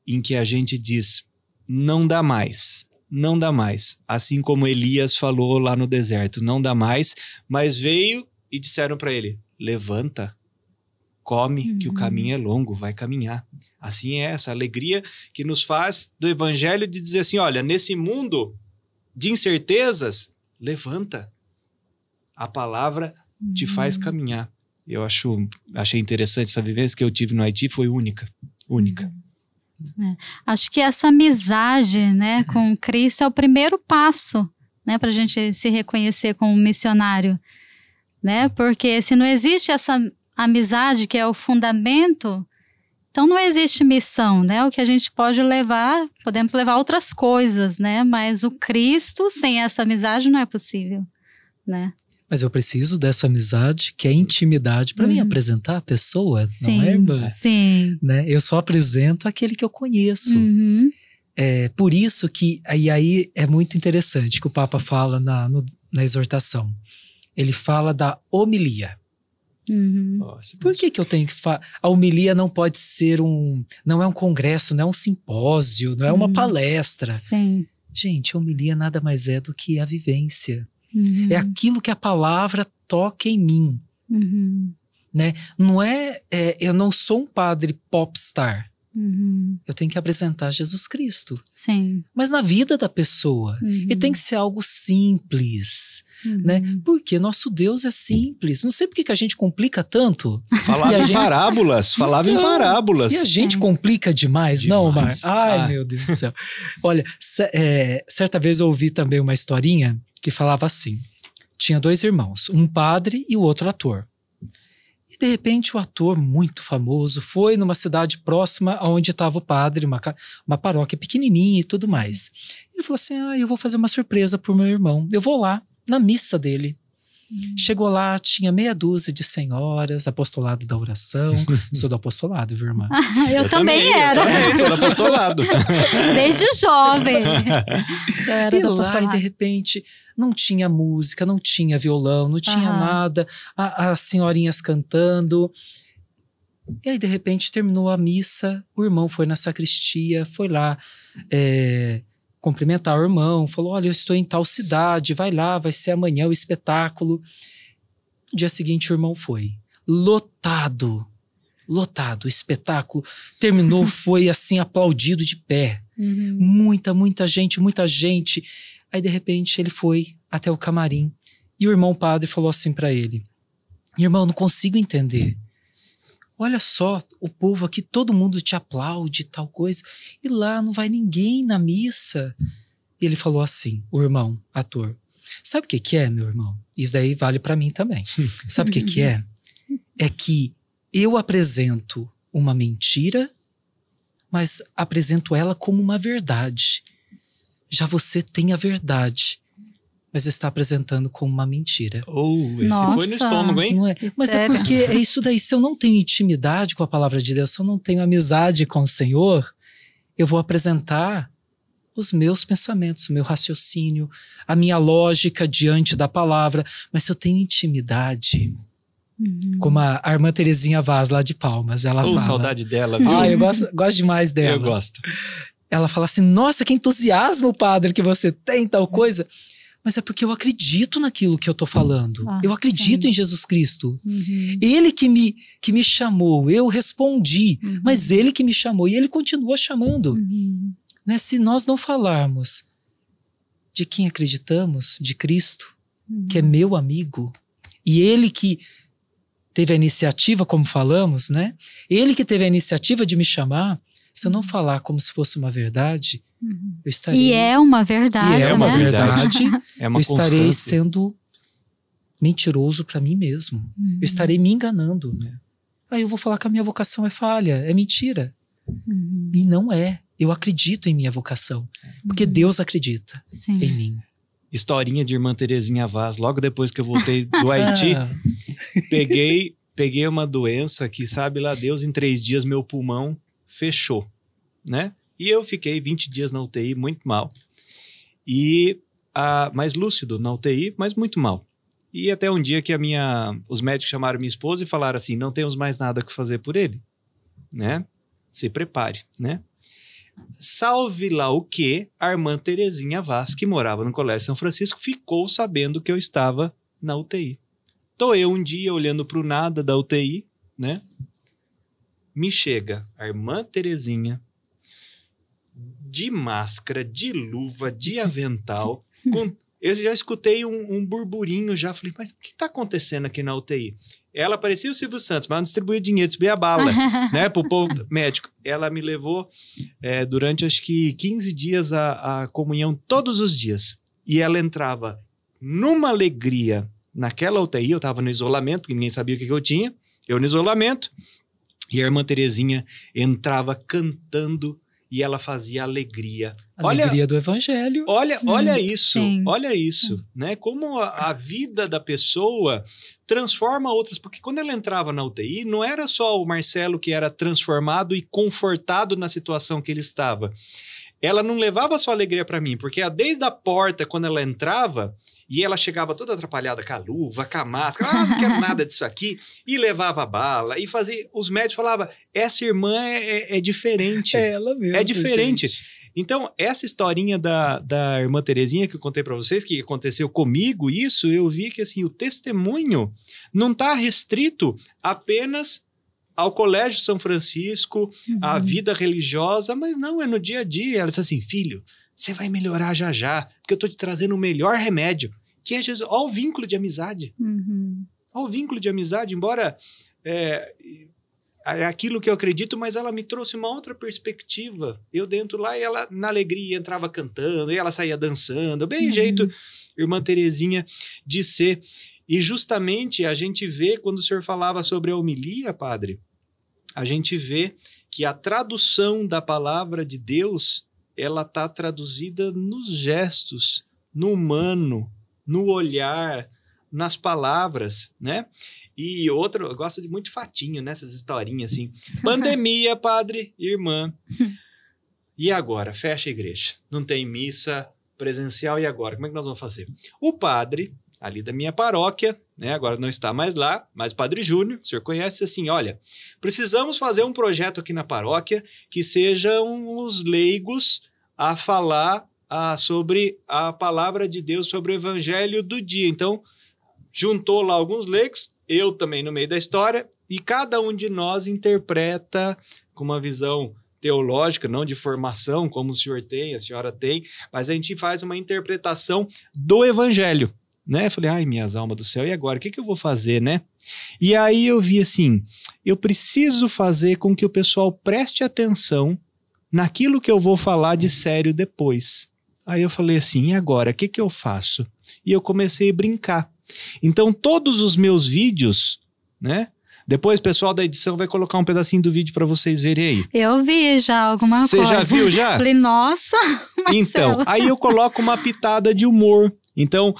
em que a gente diz, não dá mais. Não dá mais, assim como Elias falou lá no deserto, não dá mais, mas veio e disseram para ele, levanta, come, que o caminho é longo, vai caminhar. Assim é essa alegria que nos faz do evangelho de dizer assim, olha, nesse mundo de incertezas, levanta, a palavra te faz caminhar. Eu achei interessante essa vivência que eu tive no Haiti, foi única. Acho que essa amizade, né, com Cristo é o primeiro passo, né, para a gente se reconhecer como missionário, né? Porque se não existe essa amizade que é o fundamento, então não existe missão, né? O que a gente pode levar, podemos levar outras coisas, né? Mas o Cristo sem essa amizade não é possível, né? Mas eu preciso dessa amizade, que é intimidade, para me apresentar a pessoa, não é, irmã? Sim. Né? Eu só apresento aquele que eu conheço. Por isso que, aí é muito interessante que o Papa fala na exortação. Ele fala da homilia. Por que eu tenho que falar? A homilia não pode ser não é um congresso, não é um simpósio, não é uma palestra. Sim. Gente, a homilia nada mais é do que a vivência. É aquilo que a palavra toca em mim. Né? Não eu não sou um padre popstar. Eu tenho que apresentar Jesus Cristo. Sim. Mas na vida da pessoa. E tem que ser algo simples. Né? Porque nosso Deus é simples. Não sei por que a gente complica tanto. Falava em parábolas. Falava em parábolas. E a gente complica demais, não, Mar? Ai, meu Deus do céu. Olha, certa vez eu ouvi também uma historinha que falava assim. Tinha 2 irmãos, um padre e o outro ator. E de repente o ator muito famoso foi numa cidade próxima onde estava o padre, uma paróquia pequenininha e tudo mais. Ele falou assim, eu vou fazer uma surpresa pro meu irmão. Eu vou lá na missa dele. Chegou lá, tinha meia dúzia de senhoras, apostolado da oração. Sou do apostolado, viu, irmã? Eu também era. Eu também sou do apostolado. Desde jovem. Eu era do lá, apostolado. e de repente, não tinha música, não tinha violão, não tinha nada. As senhorinhas cantando. E aí, de repente, terminou a missa. O irmão foi na sacristia, foi lá cumprimentar o irmão, falou, olha, eu estou em tal cidade, vai lá, vai ser amanhã o espetáculo. No dia seguinte o irmão foi, lotado, o espetáculo terminou, foi assim aplaudido de pé, muita gente, aí de repente ele foi até o camarim, e o irmão padre falou assim para ele, irmão, não consigo entender, olha só, o povo aqui, todo mundo te aplaude, tal coisa, e lá não vai ninguém na missa. E ele falou assim, o irmão, ator, sabe o que é, meu irmão? Isso daí vale pra mim também. Sabe o que é? É que eu apresento uma mentira, mas apresento ela como uma verdade. Já você tem a verdade, mas está apresentando como uma mentira. Esse foi no estômago, hein? Não é? Mas é porque é isso daí. Se eu não tenho intimidade com a palavra de Deus, se eu não tenho amizade com o Senhor, eu vou apresentar os meus pensamentos, o meu raciocínio, a minha lógica diante da palavra. Mas se eu tenho intimidade, como a irmã Terezinha Vaz, lá de Palmas, ela fala... saudade dela, viu? Eu gosto demais dela. Eu gosto. Ela fala assim, nossa, que entusiasmo, padre, que você tem, tal coisa... Mas é porque eu acredito naquilo que eu tô falando. Eu acredito em Jesus Cristo. Ele que me chamou, eu respondi. Mas ele que me chamou e ele continua chamando. Né? Se nós não falarmos de quem acreditamos, de Cristo, que é meu amigo, e ele que teve a iniciativa, como falamos, né? Ele que teve a iniciativa de me chamar, se eu não falar como se fosse uma verdade, eu estarei... E é uma verdade, é uma verdade. É uma eu estarei sendo mentiroso para mim mesmo. Eu estarei me enganando. Aí eu vou falar que a minha vocação é falha, é mentira. E não é. Eu acredito em minha vocação. Porque Deus acredita em mim. Historinha de irmã Terezinha Vaz. Logo depois que eu voltei do Haiti, peguei uma doença que, sabe lá Deus, em 3 dias meu pulmão fechou, né? E eu fiquei 20 dias na UTI, muito mal. E mais lúcido na UTI, mas muito mal. E até um dia que os médicos chamaram minha esposa e falaram assim, não temos mais nada que fazer por ele, né? Se prepare, né? Salve lá o que a irmã Terezinha Vaz, que morava no Colégio São Francisco, ficou sabendo que eu estava na UTI. Tô eu um dia olhando pro nada da UTI, né? Me chega a irmã Terezinha de máscara, de luva, de avental. Eu já escutei um burburinho, já falei, mas o que está acontecendo aqui na UTI? Ela parecia o Silvio Santos, mas não distribuía dinheiro, distribuía bala, né, pro povo médico. Ela me levou durante, acho que 15 dias a comunhão todos os dias. E ela entrava numa alegria naquela UTI, eu estava no isolamento, porque ninguém sabia o que eu tinha, eu no isolamento, e a irmã Terezinha entrava cantando e ela fazia alegria A alegria do evangelho. Olha isso, sim. olha isso, né? Como a vida da pessoa transforma outras, porque quando ela entrava na UTI, não era só o Marcelo que era transformado e confortado na situação que ele estava. Ela não levava só alegria para mim, porque desde a porta, quando ela entrava, e ela chegava toda atrapalhada com a luva, com a máscara, não quero nada disso aqui, e levava bala, e fazia... Os médicos falavam, essa irmã é diferente. É ela mesmo. É diferente. Gente. Então, essa historinha da irmã Terezinha que eu contei para vocês, que aconteceu comigo, isso, eu vi que assim, o testemunho não está restrito apenas ao Colégio São Francisco, à vida religiosa, mas não, é no dia a dia. Ela disse assim, filho, você vai melhorar já já, porque eu estou te trazendo o melhor remédio, que é Jesus. Olha o vínculo de amizade. Olha o vínculo de amizade, embora... É aquilo que eu acredito, mas ela me trouxe uma outra perspectiva. Eu dentro lá, e ela na alegria entrava cantando, e ela saía dançando, bem jeito, irmã Terezinha, de ser. E justamente a gente vê, quando o senhor falava sobre a homilia, padre, a gente vê que a tradução da palavra de Deus, ela está traduzida nos gestos, no humano, no olhar, nas palavras, né? E outro, eu gosto de muito fatinho, né? Essas historinhas assim. Pandemia, padre, irmã. E agora? Fecha a igreja. Não tem missa presencial, e agora? Como é que nós vamos fazer? O padre, ali da minha paróquia, né? Agora não está mais lá, mas o padre Júnior, o senhor conhece, assim, olha, precisamos fazer um projeto aqui na paróquia que sejam os leigos a falar sobre a palavra de Deus, sobre o evangelho do dia. Então, juntou lá alguns leigos, eu também no meio da história, e cada um de nós interpreta com uma visão teológica, não de formação, como o senhor tem, a senhora tem, mas a gente faz uma interpretação do evangelho, né? Eu falei, ai, minhas almas do céu, e agora? O que eu vou fazer, né? E aí eu vi assim, eu preciso fazer com que o pessoal preste atenção naquilo que eu vou falar de sério depois. Aí eu falei assim, e agora? O que eu faço? E eu comecei a brincar. Então, todos os meus vídeos, né? Depois o pessoal da edição vai colocar um pedacinho do vídeo para vocês verem aí. Eu vi já alguma coisa. Você já viu já? Falei, nossa, Marcelo. Então, aí eu coloco uma pitada de humor. Então,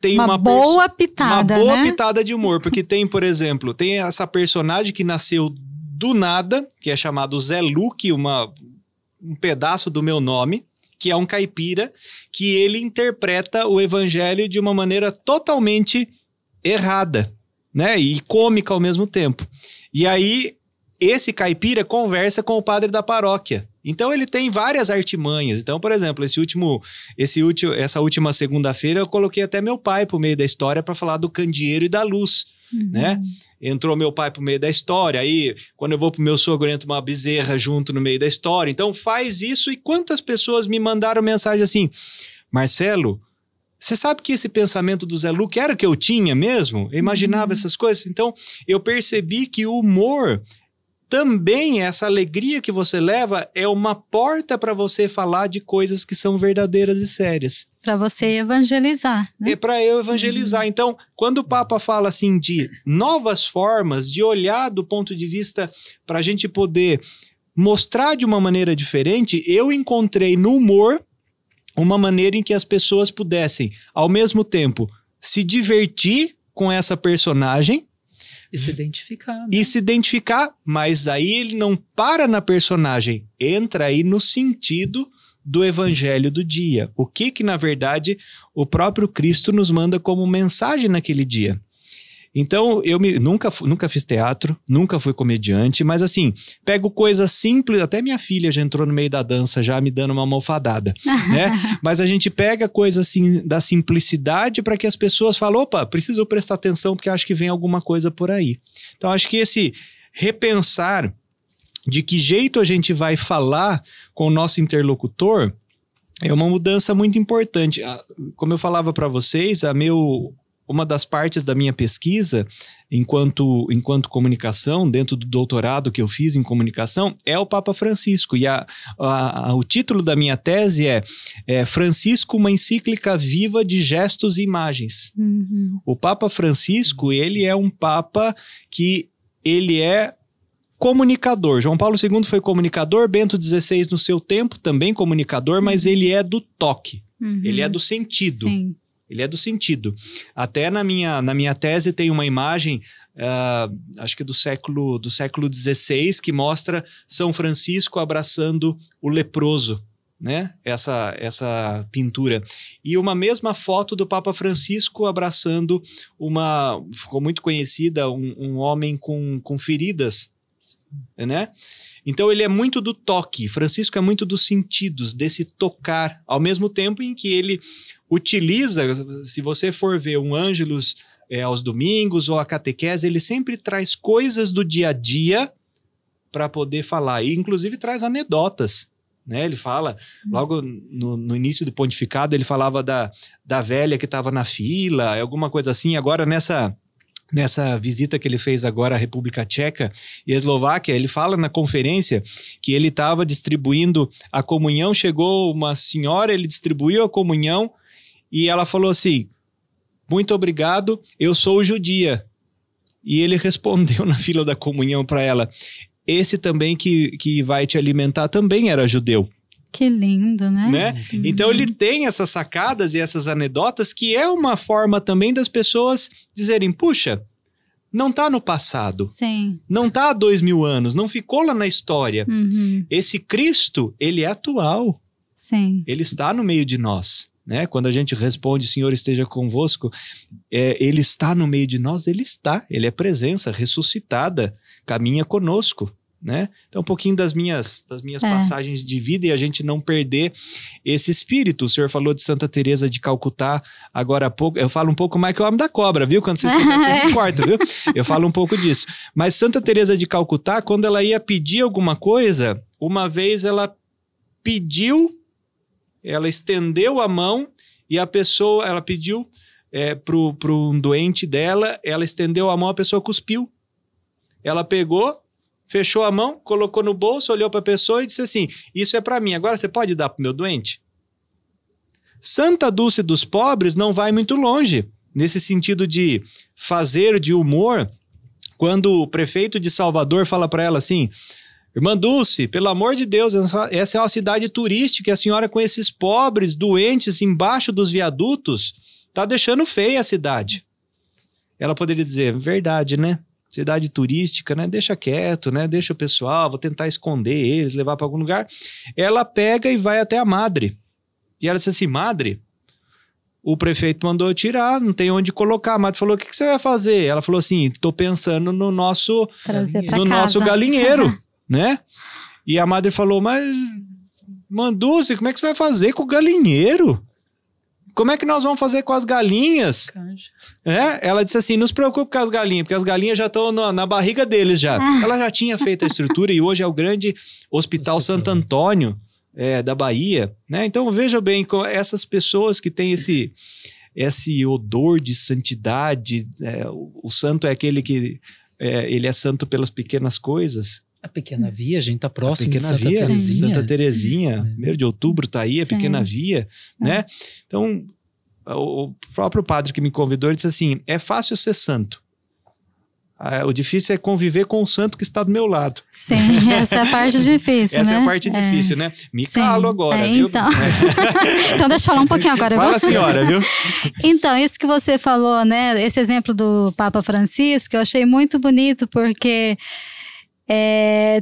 tem uma boa pitada, uma boa né? pitada de humor, porque tem, por exemplo, tem essa personagem que nasceu do nada, que é chamado Zé Luque, um pedaço do meu nome, que é um caipira, que ele interpreta o evangelho de uma maneira totalmente errada, né? E cômica ao mesmo tempo. E aí, esse caipira conversa com o padre da paróquia. Então, ele tem várias artimanhas. Então, por exemplo, essa última segunda-feira, eu coloquei até meu pai pro meio da história para falar do candeeiro e da luz, né? Entrou meu pai pro meio da história, aí quando eu vou pro meu sogro, entra uma bezerra junto no meio da história. Então faz isso. E quantas pessoas me mandaram mensagem assim, Marcelo, você sabe que esse pensamento do Zé Luque era o que eu tinha mesmo? Eu imaginava essas coisas. Então eu percebi que o humor também, essa alegria que você leva, é uma porta para você falar de coisas que são verdadeiras e sérias. Para você evangelizar, né? É para eu evangelizar. Então, quando o Papa fala assim de novas formas de olhar do ponto de vista para a gente poder mostrar de uma maneira diferente, eu encontrei no humor uma maneira em que as pessoas pudessem, ao mesmo tempo, se divertir com essa personagem, e se identificar, né? E se identificar, mas aí ele não para na personagem, entra aí no sentido do evangelho do dia. O que na verdade, o próprio Cristo nos manda como mensagem naquele dia. Então, eu nunca fiz teatro, nunca fui comediante, mas assim, pego coisas simples, até minha filha já entrou no meio da dança, já me dando uma almofadada, né? Mas a gente pega coisas assim, da simplicidade para que as pessoas falem, opa, preciso prestar atenção porque acho que vem alguma coisa por aí. Então, acho que esse repensar de que jeito a gente vai falar com o nosso interlocutor é uma mudança muito importante. Como eu falava para vocês, uma das partes da minha pesquisa, enquanto comunicação, dentro do doutorado que eu fiz em comunicação, é o Papa Francisco. E o título da minha tese é Francisco, uma encíclica viva de gestos e imagens. O Papa Francisco, ele é um Papa que ele é comunicador. João Paulo II foi comunicador, Bento XVI no seu tempo também comunicador, mas ele é do toque, ele é do sentido. Sim. Ele é do sentido. Até na minha tese tem uma imagem, acho que do século XVI, que mostra São Francisco abraçando o leproso, né? Essa pintura. E uma mesma foto do Papa Francisco abraçando ficou muito conhecida, um homem com feridas, né? Então ele é muito do toque. Francisco é muito dos sentidos, desse tocar, ao mesmo tempo em que ele utiliza, se você for ver um Ângelus aos domingos ou a catequese, ele sempre traz coisas do dia a dia para poder falar, e inclusive traz anedotas, né? Ele fala, logo no início do pontificado, ele falava da velha que estava na fila, alguma coisa assim. Agora nessa visita que ele fez agora à República Tcheca e a Eslováquia, ele fala na conferência que ele estava distribuindo a comunhão, chegou uma senhora, ele distribuiu a comunhão e ela falou assim: muito obrigado, eu sou judia. E ele respondeu na fila da comunhão para ela: esse também que vai te alimentar também era judeu. Que lindo, né? Então ele tem essas sacadas e essas anedotas que é uma forma também das pessoas dizerem: puxa, não está no passado. Sim. Não está há 2000 anos, não ficou lá na história. Esse Cristo, ele é atual. Sim. Ele está no meio de nós, né? Quando a gente responde, Senhor esteja convosco, ele está no meio de nós, ele está. Ele é presença ressuscitada, caminha conosco. Né? Então um pouquinho das minhas passagens de vida e a gente não perder esse espírito. O senhor falou de Santa Teresa de Calcutá agora há pouco, eu falo um pouco mais que o Homem da Cobra, viu? Quando vocês me cortam, viu? Eu falo um pouco disso. Mas Santa Teresa de Calcutá, quando ela ia pedir alguma coisa, uma vez ela pediu, ela estendeu a mão e a pessoa, ela pediu para um doente dela, ela estendeu a mão, a pessoa cuspiu. Ela pegou, fechou a mão, colocou no bolso, olhou para a pessoa e disse assim: isso é para mim, agora você pode dar para o meu doente? Santa Dulce dos Pobres não vai muito longe, nesse sentido de fazer de humor, quando o prefeito de Salvador fala para ela assim: irmã Dulce, pelo amor de Deus, essa é uma cidade turística, a senhora com esses pobres, doentes, embaixo dos viadutos, tá deixando feia a cidade. Ela poderia dizer: verdade, né? Cidade turística, né? Deixa quieto, né? Deixa o pessoal, vou tentar esconder eles, levar para algum lugar. Ela pega e vai até a madre. E ela disse assim: madre, o prefeito mandou tirar, não tem onde colocar. A madre falou: o que você vai fazer? Ela falou assim: tô pensando no nosso galinheiro, né? E a madre falou: mas, Dulce, como é que você vai fazer com o galinheiro? Como é que nós vamos fazer com as galinhas? Ela disse assim: não se preocupe com as galinhas, porque as galinhas já estão na barriga deles já. Ela já tinha feito a estrutura e hoje é o grande Hospital Santo Antônio da Bahia, né? Então veja bem, essas pessoas que têm esse odor de santidade, o santo é aquele que ele é santo pelas pequenas coisas. A Pequena Via, a gente está próximo de Santa Terezinha, 1º de outubro está aí, a Pequena Via, né? Então, o próprio padre que me convidou, ele disse assim: é fácil ser santo. O difícil é conviver com o santo que está do meu lado. Sim, essa é a parte difícil, essa né? é a parte difícil, né? Me calo agora, viu? Então. Então, deixa eu falar um pouquinho agora. Fala, senhora, viu? Então, isso que você falou, né? Esse exemplo do Papa Francisco, eu achei muito bonito, porque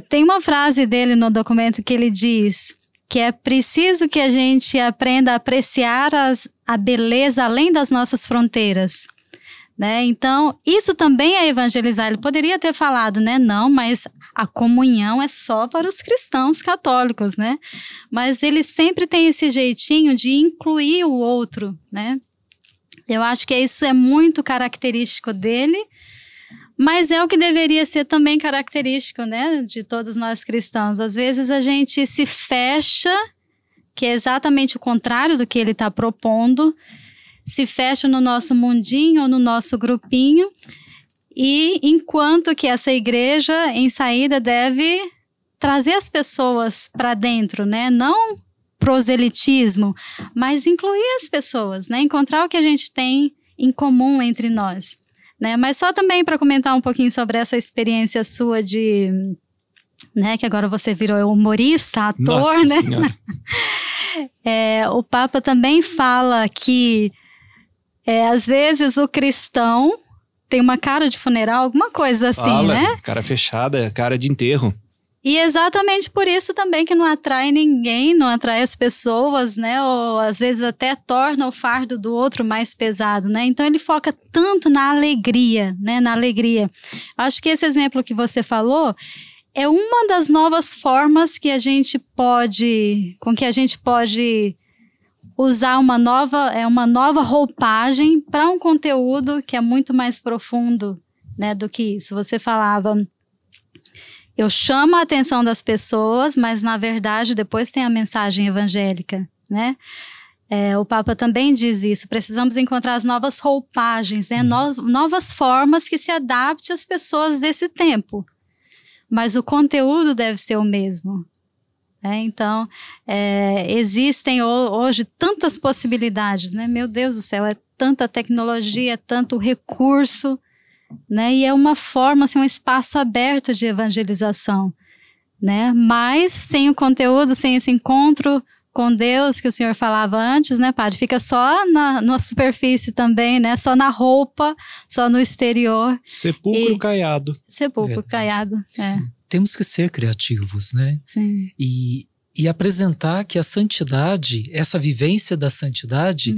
tem uma frase dele no documento que ele diz que é preciso que a gente aprenda a apreciar a beleza além das nossas fronteiras, né? Então, isso também é evangelizar. Ele poderia ter falado, né? Não, mas a comunhão é só para os cristãos católicos, né? Mas ele sempre tem esse jeitinho de incluir o outro, né? Eu acho que isso é muito característico dele, mas é o que deveria ser também característico, né, de todos nós cristãos. Às vezes a gente se fecha, que é exatamente o contrário do que ele está propondo, se fecha no nosso mundinho ou no nosso grupinho, e enquanto que essa igreja em saída deve trazer as pessoas para dentro, né, não proselitismo, mas incluir as pessoas, né, encontrar o que a gente tem em comum entre nós. Né? Mas só também para comentar um pouquinho sobre essa experiência sua de né? Que agora você virou humorista, ator, Nossa né? Senhora. O Papa também fala que às vezes o cristão tem uma cara de funeral, alguma coisa assim, Fala, né? cara fechada, cara de enterro. E exatamente por isso também que não atrai ninguém, não atrai as pessoas, né? Ou às vezes até torna o fardo do outro mais pesado, né? Então ele foca tanto na alegria, né? Na alegria. Acho que esse exemplo que você falou é uma das novas formas que a gente pode usar uma nova roupagem para um conteúdo que é muito mais profundo, né, do que isso. Você falava, eu chamo a atenção das pessoas, mas na verdade depois tem a mensagem evangélica, né? O Papa também diz isso, precisamos encontrar as novas roupagens, né? Novas formas que se adaptem às pessoas desse tempo, mas o conteúdo deve ser o mesmo. Então, existem hoje tantas possibilidades, né? Meu Deus do céu, é tanta tecnologia, tanto recurso, né? E é uma forma, assim, um espaço aberto de evangelização, né? Mas sem o conteúdo, sem esse encontro com Deus que o senhor falava antes, né, padre? Fica só na superfície também, né? Só na roupa, só no exterior. Sepulcro caiado. Sepulcro caiado, Temos que ser criativos, né? Sim. E apresentar que a santidade, essa vivência da santidade,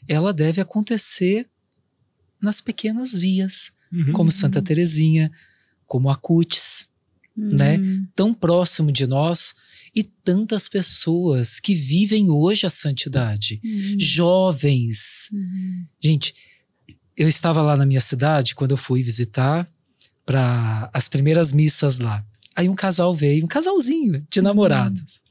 ela deve acontecer nas pequenas vias, como Santa Teresinha, como Acutis, né? Tão próximo de nós, e tantas pessoas que vivem hoje a santidade, jovens. Gente, eu estava lá na minha cidade quando eu fui visitar para as primeiras missas lá. Aí um casal veio, um casalzinho de namorados.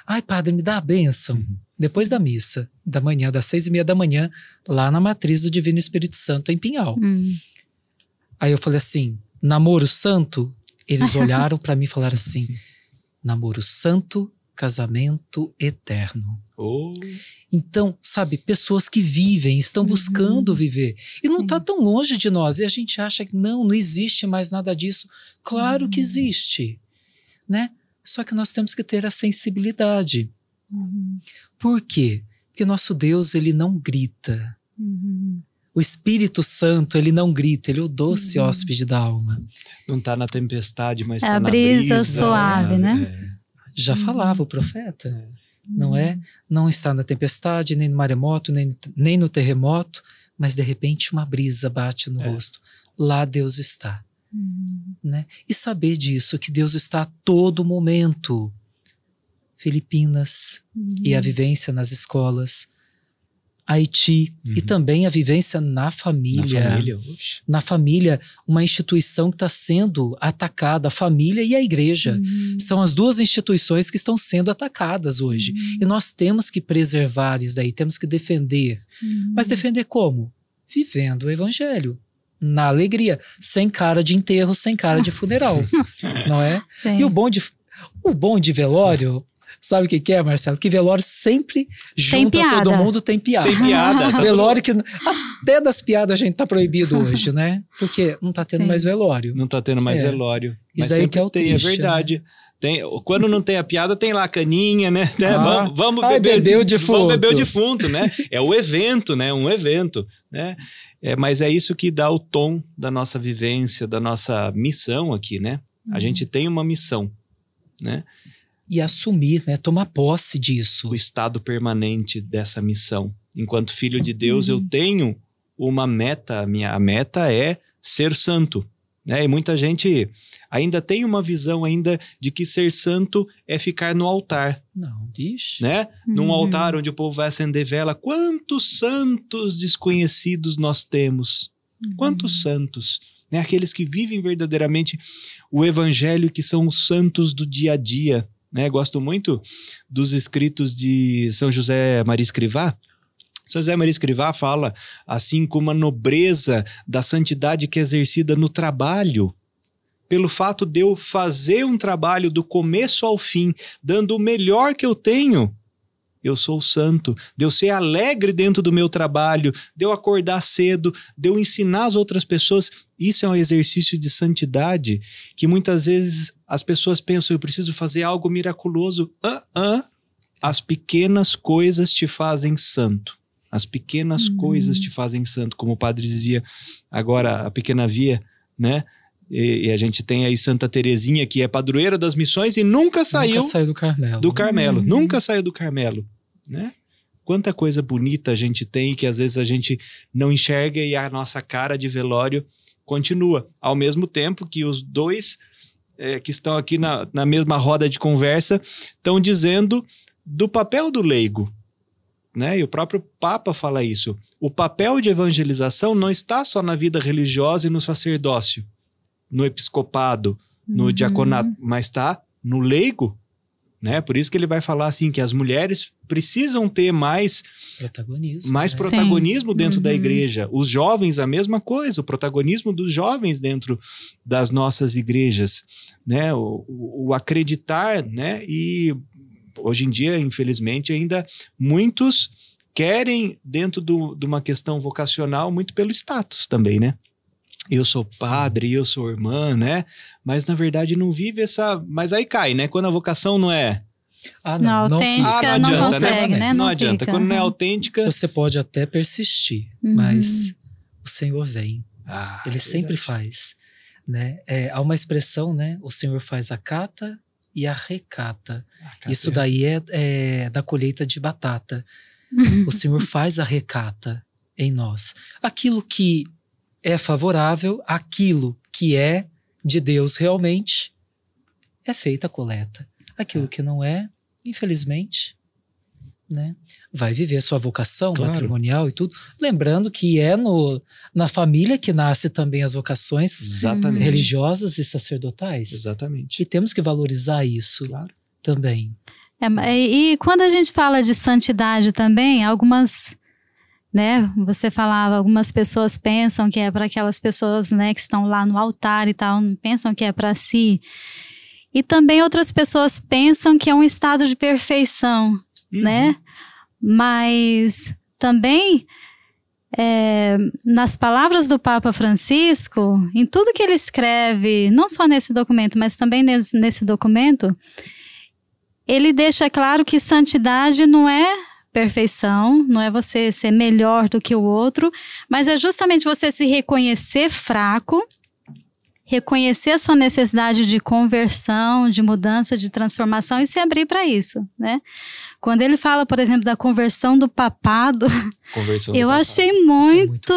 Ai, padre, me dá a bênção. Depois da missa, da manhã, das 6:30 da manhã, lá na matriz do Divino Espírito Santo, em Pinhal. Aí eu falei assim, namoro santo? Eles olharam para mim e falaram assim, namoro santo, casamento eterno. Então, sabe, pessoas que vivem, estão buscando viver. E não está tão longe de nós. E a gente acha que não existe mais nada disso. Claro que existe, né? Só que nós temos que ter a sensibilidade. Por quê? Porque nosso Deus, ele não grita. O Espírito Santo, ele não grita. Ele é o doce hóspede da alma. Não está na tempestade, mas está a na brisa brisa. suave, né? Já falava o profeta. Não é? Não está na tempestade, nem no maremoto, nem no terremoto, mas de repente uma brisa bate no rosto. Lá Deus está. Né? E saber disso, que Deus está a todo momento. Filipinas e a vivência nas escolas, Haiti e também a vivência na família. Na família, uma instituição que está sendo atacada, a família e a igreja. São as duas instituições que estão sendo atacadas hoje. E nós temos que preservar isso daí, temos que defender. Mas defender como? Vivendo o evangelho. Na alegria, sem cara de enterro, sem cara de funeral. Não é? Sim. E o bom de velório... Sabe o que é, Marcelo? Que velório sempre junta todo mundo, tem piada. Tem piada. Tá velório que... Até das piadas a gente tá proibido hoje, né? Porque não tá tendo mais velório. Não tá tendo mais velório. Isso aí que é o triste, é verdade. Né? Quando não tem a piada, tem lá a caninha, né? Vamos beber o defunto. Vamos beber o defunto, né? É o evento, né? Um evento, né? Mas é isso que dá o tom da nossa vivência, da nossa missão aqui, né? A gente tem uma missão, né? E assumir, né? Tomar posse disso. O estado permanente dessa missão. Enquanto filho de Deus, eu tenho uma meta. A meta é ser santo, né? E muita gente ainda tem uma visão ainda de que ser santo é ficar no altar. Não, diz. Né? Num altar onde o povo vai acender vela. Quantos santos desconhecidos nós temos? Quantos santos? Né? Aqueles que vivem verdadeiramente o evangelho, que são os santos do dia a dia. Né? Gosto muito dos escritos de São José Maria Escrivá. São José Maria Escrivá fala assim como a nobreza da santidade que é exercida no trabalho, pelo fato de eu fazer um trabalho do começo ao fim, dando o melhor que eu tenho, eu sou santo, de eu ser alegre dentro do meu trabalho, de eu acordar cedo, de eu ensinar as outras pessoas. Isso é um exercício de santidade que muitas vezes as pessoas pensam, eu preciso fazer algo miraculoso. As pequenas coisas te fazem santo. As pequenas coisas te fazem santo, como o padre dizia agora, a Pequena Via, né? E a gente tem aí Santa Teresinha, que é padroeira das missões e nunca saiu do Carmelo. Nunca saiu do Carmelo, né? Quanta coisa bonita a gente tem que às vezes a gente não enxerga e a nossa cara de velório continua. Ao mesmo tempo que os dois que estão aqui na mesma roda de conversa estão dizendo do papel do leigo, né? E o próprio Papa fala isso. O papel de evangelização não está só na vida religiosa e no sacerdócio, no episcopado, no diaconato, mas está no leigo, né? Por isso que ele vai falar assim, que as mulheres precisam ter mais protagonismo dentro da igreja. Os jovens, a mesma coisa, o protagonismo dos jovens dentro das nossas igrejas, né? O acreditar, né? E hoje em dia, infelizmente, ainda muitos querem, dentro de uma questão vocacional, muito pelo status também, né? Eu sou padre, eu sou irmã, né? Mas na verdade não vive essa... Mas aí cai, né? Quando a vocação não é... não autêntica, não adianta, consegue, né? Não adianta. Quando não é autêntica... Você pode até persistir, mas o Senhor vem. Ele sempre faz, né? Há uma expressão, né? O Senhor faz a cata e a recata. Isso daí é da colheita de batata. O Senhor faz a recata em nós. Aquilo que é favorável, aquilo que é de Deus realmente, é feita a coleta. Aquilo que não é, infelizmente, né, vai viver a sua vocação matrimonial e tudo. Lembrando que é na família que nasce também as vocações religiosas e sacerdotais. Exatamente. E temos que valorizar isso também. E quando a gente fala de santidade também, algumas... né? Você falava, algumas pessoas pensam que é para aquelas pessoas, né, que estão lá no altar e tal, pensam que é para si. E também outras pessoas pensam que é um estado de perfeição, né? Mas também, nas palavras do Papa Francisco, em tudo que ele escreve, não só nesse documento, mas também nesse documento, ele deixa claro que santidade não é perfeição, não é você ser melhor do que o outro, mas é justamente você se reconhecer fraco, reconhecer a sua necessidade de conversão, de mudança, de transformação e se abrir para isso, né? Quando ele fala, por exemplo, da conversão do papado, eu achei muito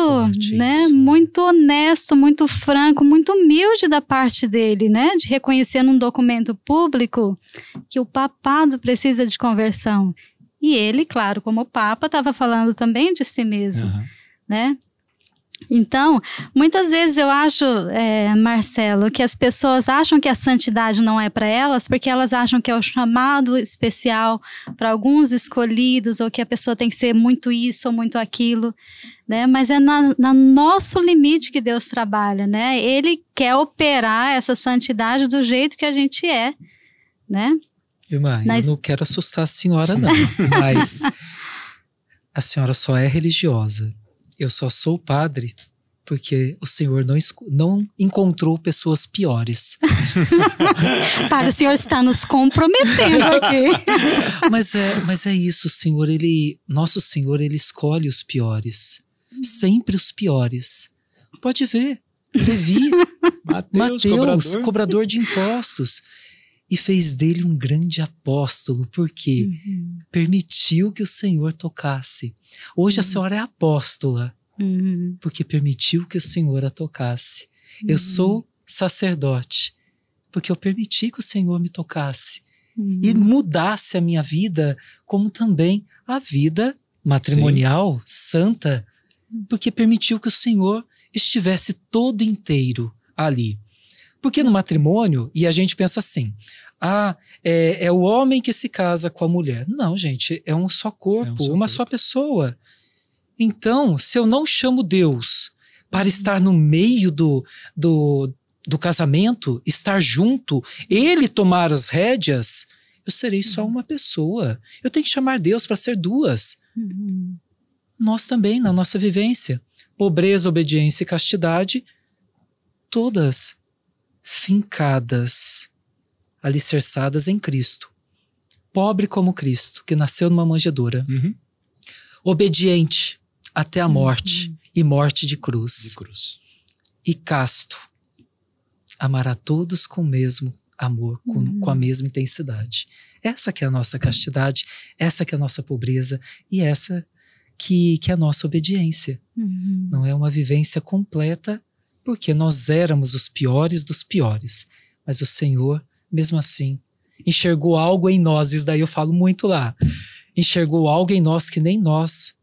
né, muito honesto, muito franco, muito humilde da parte dele, né? De reconhecer num documento público que o papado precisa de conversão. E ele, claro, como Papa, estava falando também de si mesmo, né? Então, muitas vezes eu acho, Marcelo, que as pessoas acham que a santidade não é para elas porque elas acham que é o chamado especial para alguns escolhidos ou que a pessoa tem que ser muito isso ou muito aquilo, né? Mas é no nosso limite que Deus trabalha, né? Ele quer operar essa santidade do jeito que a gente é, né? Irmã, eu não quero assustar a senhora não, mas a senhora só é religiosa. Eu só sou padre porque o Senhor não encontrou pessoas piores. Padre, o Senhor está nos comprometendo aqui. Mas é isso, o Senhor, nosso Senhor, ele escolhe os piores. Sempre os piores. Pode ver, Levi, Mateus, cobrador de impostos. E fez dele um grande apóstolo, porque permitiu que o Senhor tocasse. Hoje a senhora é apóstola, porque permitiu que o Senhor a tocasse. Eu sou sacerdote, porque eu permiti que o Senhor me tocasse. E mudasse a minha vida, como também a vida matrimonial, santa, porque permitiu que o Senhor estivesse todo inteiro ali. Porque no matrimônio, e a gente pensa assim, é o homem que se casa com a mulher. Não, gente, é um só corpo, uma só pessoa. Então, se eu não chamo Deus para estar no meio do casamento, estar junto, ele tomar as rédeas, eu eu serei só uma pessoa. Eu tenho que chamar Deus para ser duas. Nós também, na nossa vivência. Pobreza, obediência e castidade, todas fincadas, alicerçadas em Cristo. Pobre como Cristo, que nasceu numa manjedoura. Obediente até a morte, e morte de cruz. E casto, amar a todos com o mesmo amor, com a mesma intensidade. Essa que é a nossa castidade, essa que é a nossa pobreza, e essa que é a nossa obediência. Não é uma vivência completa, porque nós éramos os piores dos piores. Mas o Senhor, mesmo assim, enxergou algo em nós, isso daí eu falo muito lá. Enxergou algo em nós que nem nós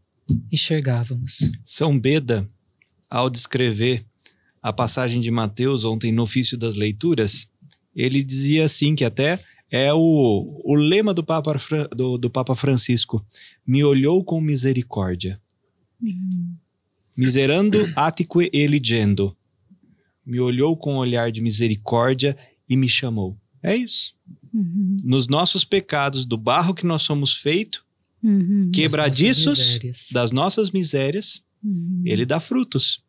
enxergávamos. São Beda, ao descrever a passagem de Mateus ontem no ofício das leituras, ele dizia assim, que até é o lema do Papa Francisco: me olhou com misericórdia. Miserando atque eligendo. Me olhou com um olhar de misericórdia e me chamou. É isso. Nos nossos pecados, do barro que nós somos feitos, quebradiços das nossas misérias, ele dá frutos.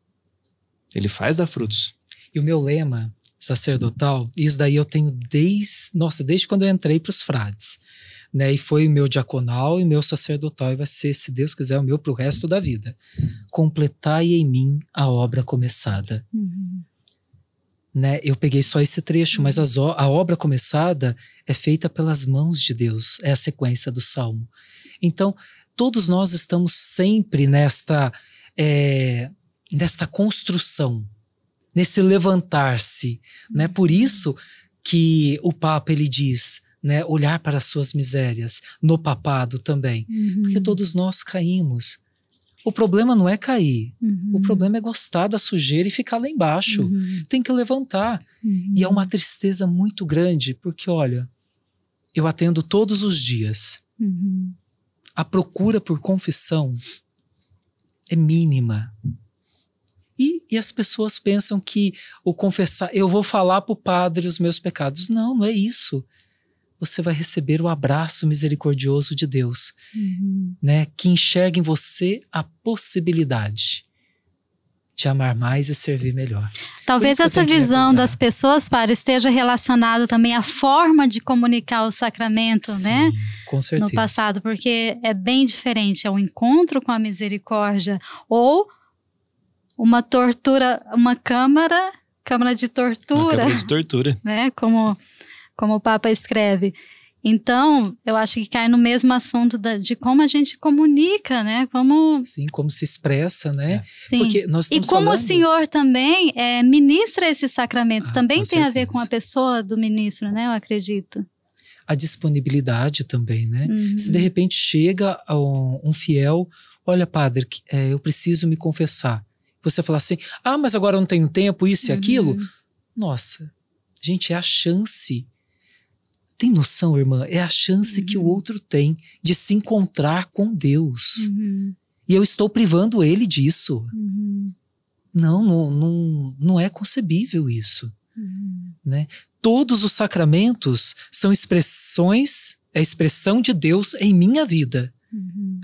Ele faz dar frutos. E o meu lema sacerdotal, isso daí eu tenho desde quando eu entrei para os frades, né? E foi o meu diaconal e meu sacerdotal, e vai ser, se Deus quiser, o meu para o resto da vida. Completai em mim a obra começada. Né? Eu peguei só esse trecho, mas a obra começada é feita pelas mãos de Deus, é a sequência do Salmo. Então, todos nós estamos sempre nesta construção, nesse levantar-se, né? Por isso que o Papa, ele diz, né, olhar para as suas misérias, no papado também, porque todos nós caímos. O problema não é cair, o problema é gostar da sujeira e ficar lá embaixo. Tem que levantar. E é uma tristeza muito grande, porque olha, eu atendo todos os dias. A procura por confissão é mínima. E as pessoas pensam que o confessar, eu vou falar para o padre os meus pecados. Não, não é isso. Você vai receber o abraço misericordioso de Deus, né? Que enxerga em você a possibilidade de amar mais e servir melhor. Talvez essa visão das pessoas, padre, esteja relacionada também à forma de comunicar o sacramento, sim, né? Com certeza. No passado, porque é bem diferente. É o encontro com a misericórdia ou uma tortura, uma câmara de tortura. Uma câmara de tortura. Né? Como o Papa escreve. Então, eu acho que cai no mesmo assunto de como a gente comunica, né? Sim, como se expressa, né? Sim. Porque nós estamos e como falando... o Senhor também ministra esse sacramento, também tem certeza. a ver com a pessoa do ministro, né? Eu acredito. A disponibilidade também, né? Se de repente chega um fiel, olha, padre, eu preciso me confessar. Você fala assim, mas agora eu não tenho tempo, isso e aquilo. Nossa, gente, é a chance. Tem noção, irmã? É a chance que o outro tem de se encontrar com Deus. E eu estou privando ele disso. Não é concebível isso. Né? Todos os sacramentos são expressões, é a expressão de Deus em minha vida.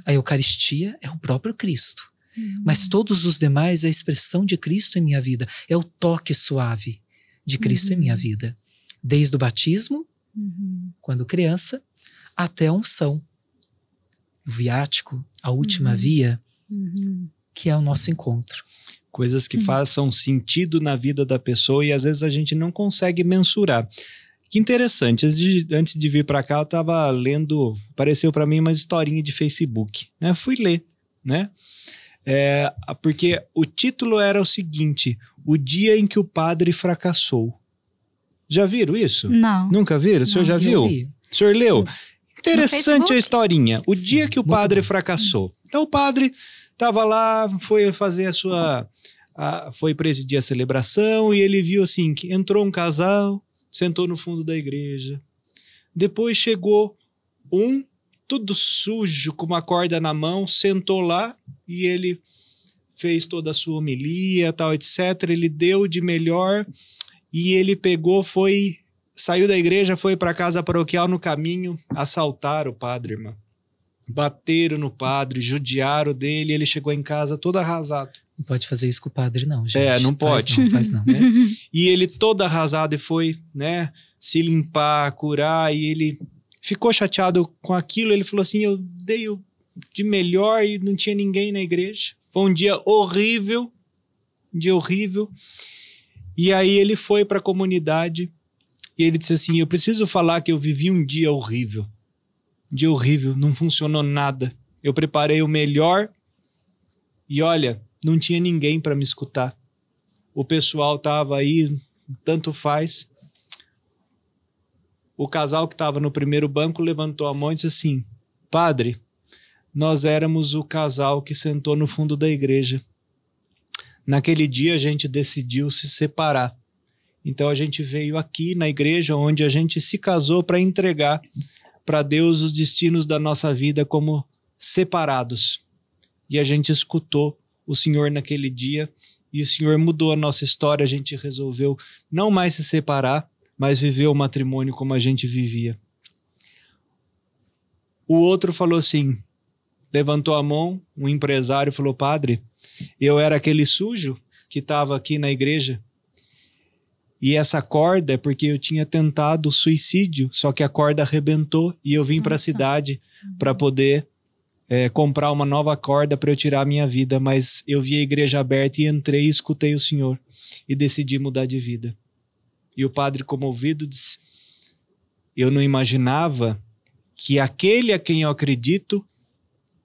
A Eucaristia é o próprio Cristo. Mas todos os demais é a expressão de Cristo em minha vida. É o toque suave de Cristo em minha vida. Desde o batismo, quando criança, até a unção. O viático, a última via, que é o nosso encontro. Coisas que façam sentido na vida da pessoa e às vezes a gente não consegue mensurar. Que interessante, antes de vir para cá eu estava lendo, apareceu para mim uma historinha de Facebook, né? Fui ler, né? Porque o título era o seguinte: o dia em que o padre fracassou. Já viram isso? Não. Nunca viram? O senhor já viu? O senhor leu? Interessante a historinha. O dia que o padre fracassou. Então o padre estava lá, foi fazer foi presidir a celebração e ele viu assim, que entrou um casal, sentou no fundo da igreja. Depois chegou tudo sujo, com uma corda na mão, sentou lá e ele fez toda a sua homilia, tal, etc. Ele deu de melhor e ele pegou, foi saiu da igreja, foi para a casa paroquial, no caminho, assaltaram o padre, irmã. Bateram no padre, judiaram dele, ele chegou em casa todo arrasado. Não pode fazer isso com o padre, não, gente. Não pode. Faz não. E ele todo arrasado e foi, né, se limpar, curar, e ele ficou chateado com aquilo. Ele falou assim, eu dei o de melhor e não tinha ninguém na igreja. Foi um dia horrível, E aí ele foi para a comunidade e ele disse assim, eu preciso falar que eu vivi um dia horrível. Dia horrível, não funcionou nada. Eu preparei o melhor e olha, não tinha ninguém para me escutar. O pessoal estava aí, tanto faz. O casal que estava no primeiro banco levantou a mão e disse assim, padre, nós éramos o casal que sentou no fundo da igreja. Naquele dia a gente decidiu se separar. Então a gente veio aqui na igreja onde a gente se casou para entregar para Deus os destinos da nossa vida como separados. E a gente escutou o Senhor naquele dia e o Senhor mudou a nossa história. A gente resolveu não mais se separar, mas viver o matrimônio como a gente vivia. O outro falou assim, levantou a mão, um empresário falou, padre, eu era aquele sujo que estava aqui na igreja e essa corda é porque eu tinha tentado suicídio, só que a corda arrebentou e eu vim para a cidade para poder comprar uma nova corda para eu tirar a minha vida, mas eu vi a igreja aberta e entrei e escutei o Senhor e decidi mudar de vida. E o padre, comovido, disse, eu não imaginava que aquele a quem eu acredito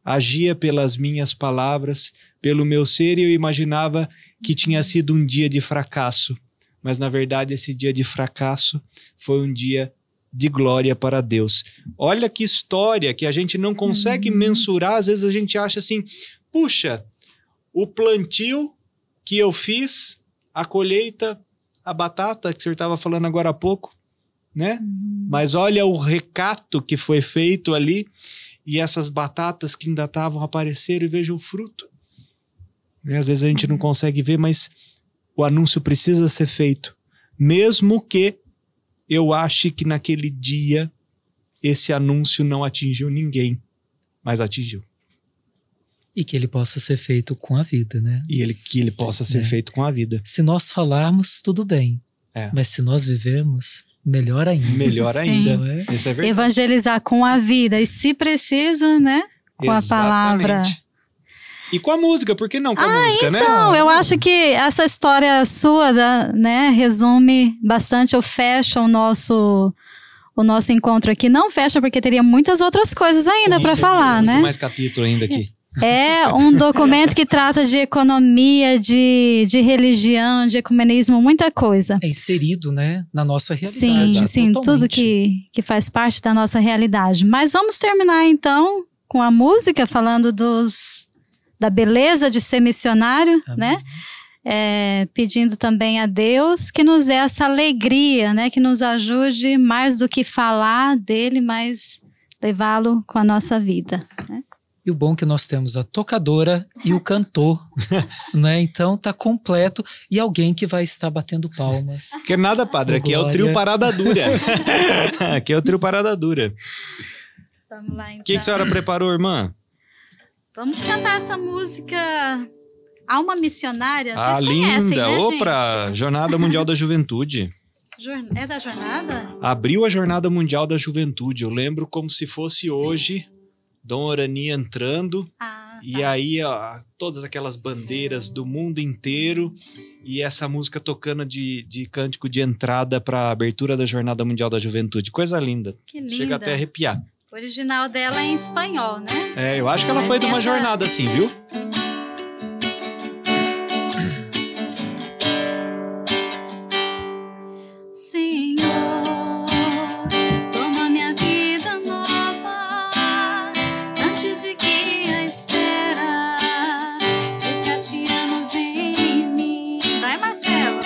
agia pelas minhas palavras, pelo meu ser, e eu imaginava que tinha sido um dia de fracasso. Mas, na verdade, esse dia de fracasso foi um dia de glória para Deus. Olha que história que a gente não consegue mensurar. Às vezes a gente acha assim, puxa, o plantio que eu fiz, a colheita, a batata que o senhor estava falando agora há pouco, né? Mas olha o recato que foi feito ali e essas batatas que ainda estavam aparecendo e veja o fruto. E às vezes a gente não consegue ver, mas o anúncio precisa ser feito. Mesmo que eu ache que naquele dia esse anúncio não atingiu ninguém, mas atingiu. E que ele possa ser feito com a vida, né? E que ele possa ser feito com a vida. Se nós falarmos, tudo bem. Mas se nós vivermos, melhor ainda. Melhor ainda. Isso é verdade. Evangelizar com a vida e, se preciso, né? Com a palavra. E com a música, por que não com a música, então, né? Então, eu acho que essa história sua, né, resume bastante ou fecha o nosso encontro aqui. Não fecha porque teria muitas outras coisas ainda para falar, né? Tem mais capítulo ainda aqui. É um documento que trata de economia, de religião, de ecumenismo, muita coisa. É inserido, né, na nossa realidade. Sim, tudo que faz parte da nossa realidade. Mas vamos terminar então com a música, falando da beleza de ser missionário, né? Pedindo também a Deus que nos dê essa alegria, né? Que nos ajude mais do que falar dele, mas levá-lo com a nossa vida, né? E o bom é que nós temos a tocadora e o cantor, né? Então tá completo. E alguém que vai estar batendo palmas. Que nada, padre. Aqui é o trio Parada Dura. Aqui é o trio Parada Dura. Vamos lá, então. O que a senhora preparou, irmã? Vamos cantar essa música Alma Missionária. Vocês conhecem, linda! Né, Opa! gente? Jornada Mundial da Juventude. É da jornada? Abriu a Jornada Mundial da Juventude. Eu lembro como se fosse hoje, Dom Orani entrando. E aí, todas aquelas bandeiras do mundo inteiro. E essa música tocando de cântico de entrada para a abertura da Jornada Mundial da Juventude. Coisa linda. Que linda. Chega até a arrepiar. O original dela é em espanhol, né? Eu acho que ela foi de uma jornada assim, viu? Senhor, toma minha vida nova, antes de que a espera desgaste anos em mim. Vai, Marcelo.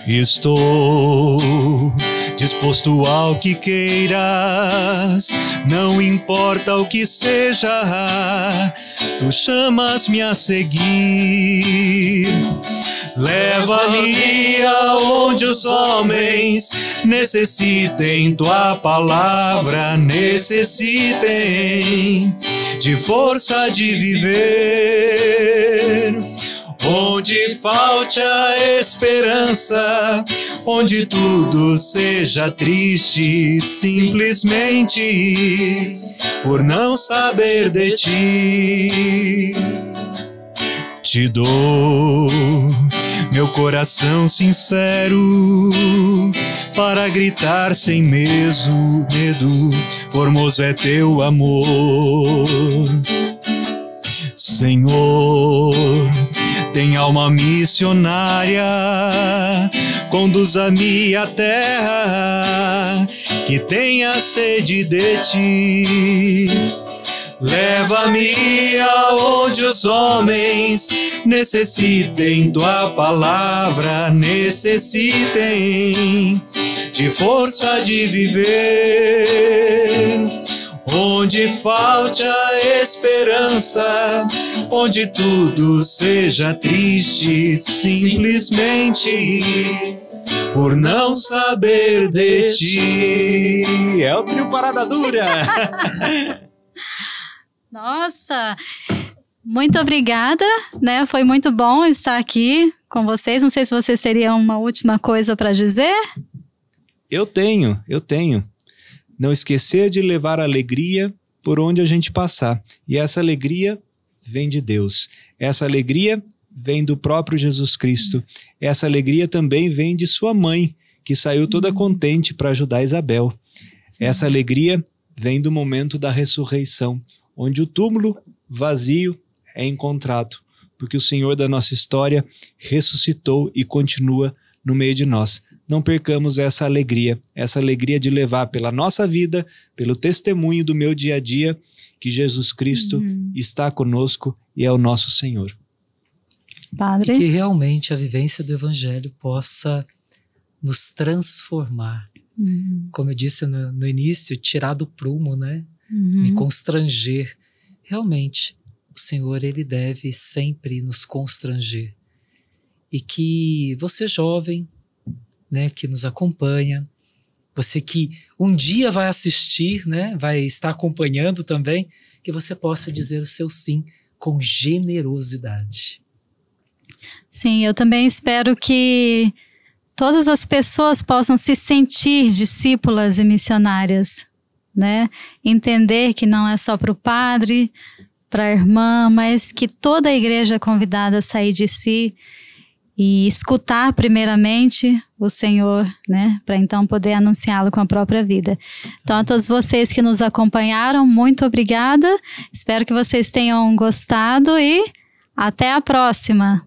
Estou disposto ao que queiras, não importa o que seja, tu chamas-me a seguir. Leva-me aonde os homens necessitem tua palavra, necessitem de força de viver. Onde falte a esperança, onde tudo seja triste, simplesmente por não saber de ti. Te dou meu coração sincero para gritar sem medo, formoso é teu amor. Senhor, tem alma missionária, conduza-me à terra que tenha sede de ti. Leva-me aonde os homens necessitem tua palavra, necessitem de força de viver. Onde falte a esperança, onde tudo seja triste, simplesmente por não saber de ti. É o trio Parada Dura. Nossa, muito obrigada, né? Foi muito bom estar aqui com vocês. Não sei se vocês teriam uma última coisa para dizer. Eu tenho. Não esquecer de levar alegria por onde a gente passar. E essa alegria vem de Deus. Essa alegria vem do próprio Jesus Cristo. Essa alegria também vem de sua mãe, que saiu toda contente para ajudar Isabel. Sim. Essa alegria vem do momento da ressurreição, onde o túmulo vazio é encontrado, porque o Senhor da nossa história ressuscitou e continua no meio de nós. Não percamos essa alegria de levar pela nossa vida, pelo testemunho do meu dia a dia, que Jesus Cristo está conosco e é o nosso Senhor. Padre? E que realmente a vivência do Evangelho possa nos transformar. Como eu disse no início, tirar do prumo, né? Me constranger. Realmente, o Senhor, Ele deve sempre nos constranger. E que você jovem, né, que nos acompanha, você que um dia vai assistir, né, vai estar acompanhando também, que você possa dizer o seu sim com generosidade. Sim, eu também espero que todas as pessoas possam se sentir discípulas e missionárias, né? Entender que não é só para o padre, para a irmã, mas que toda a igreja é convidada a sair de si e escutar primeiramente o Senhor, né? Para então poder anunciá-lo com a própria vida. Então, a todos vocês que nos acompanharam, muito obrigada. Espero que vocês tenham gostado e até a próxima.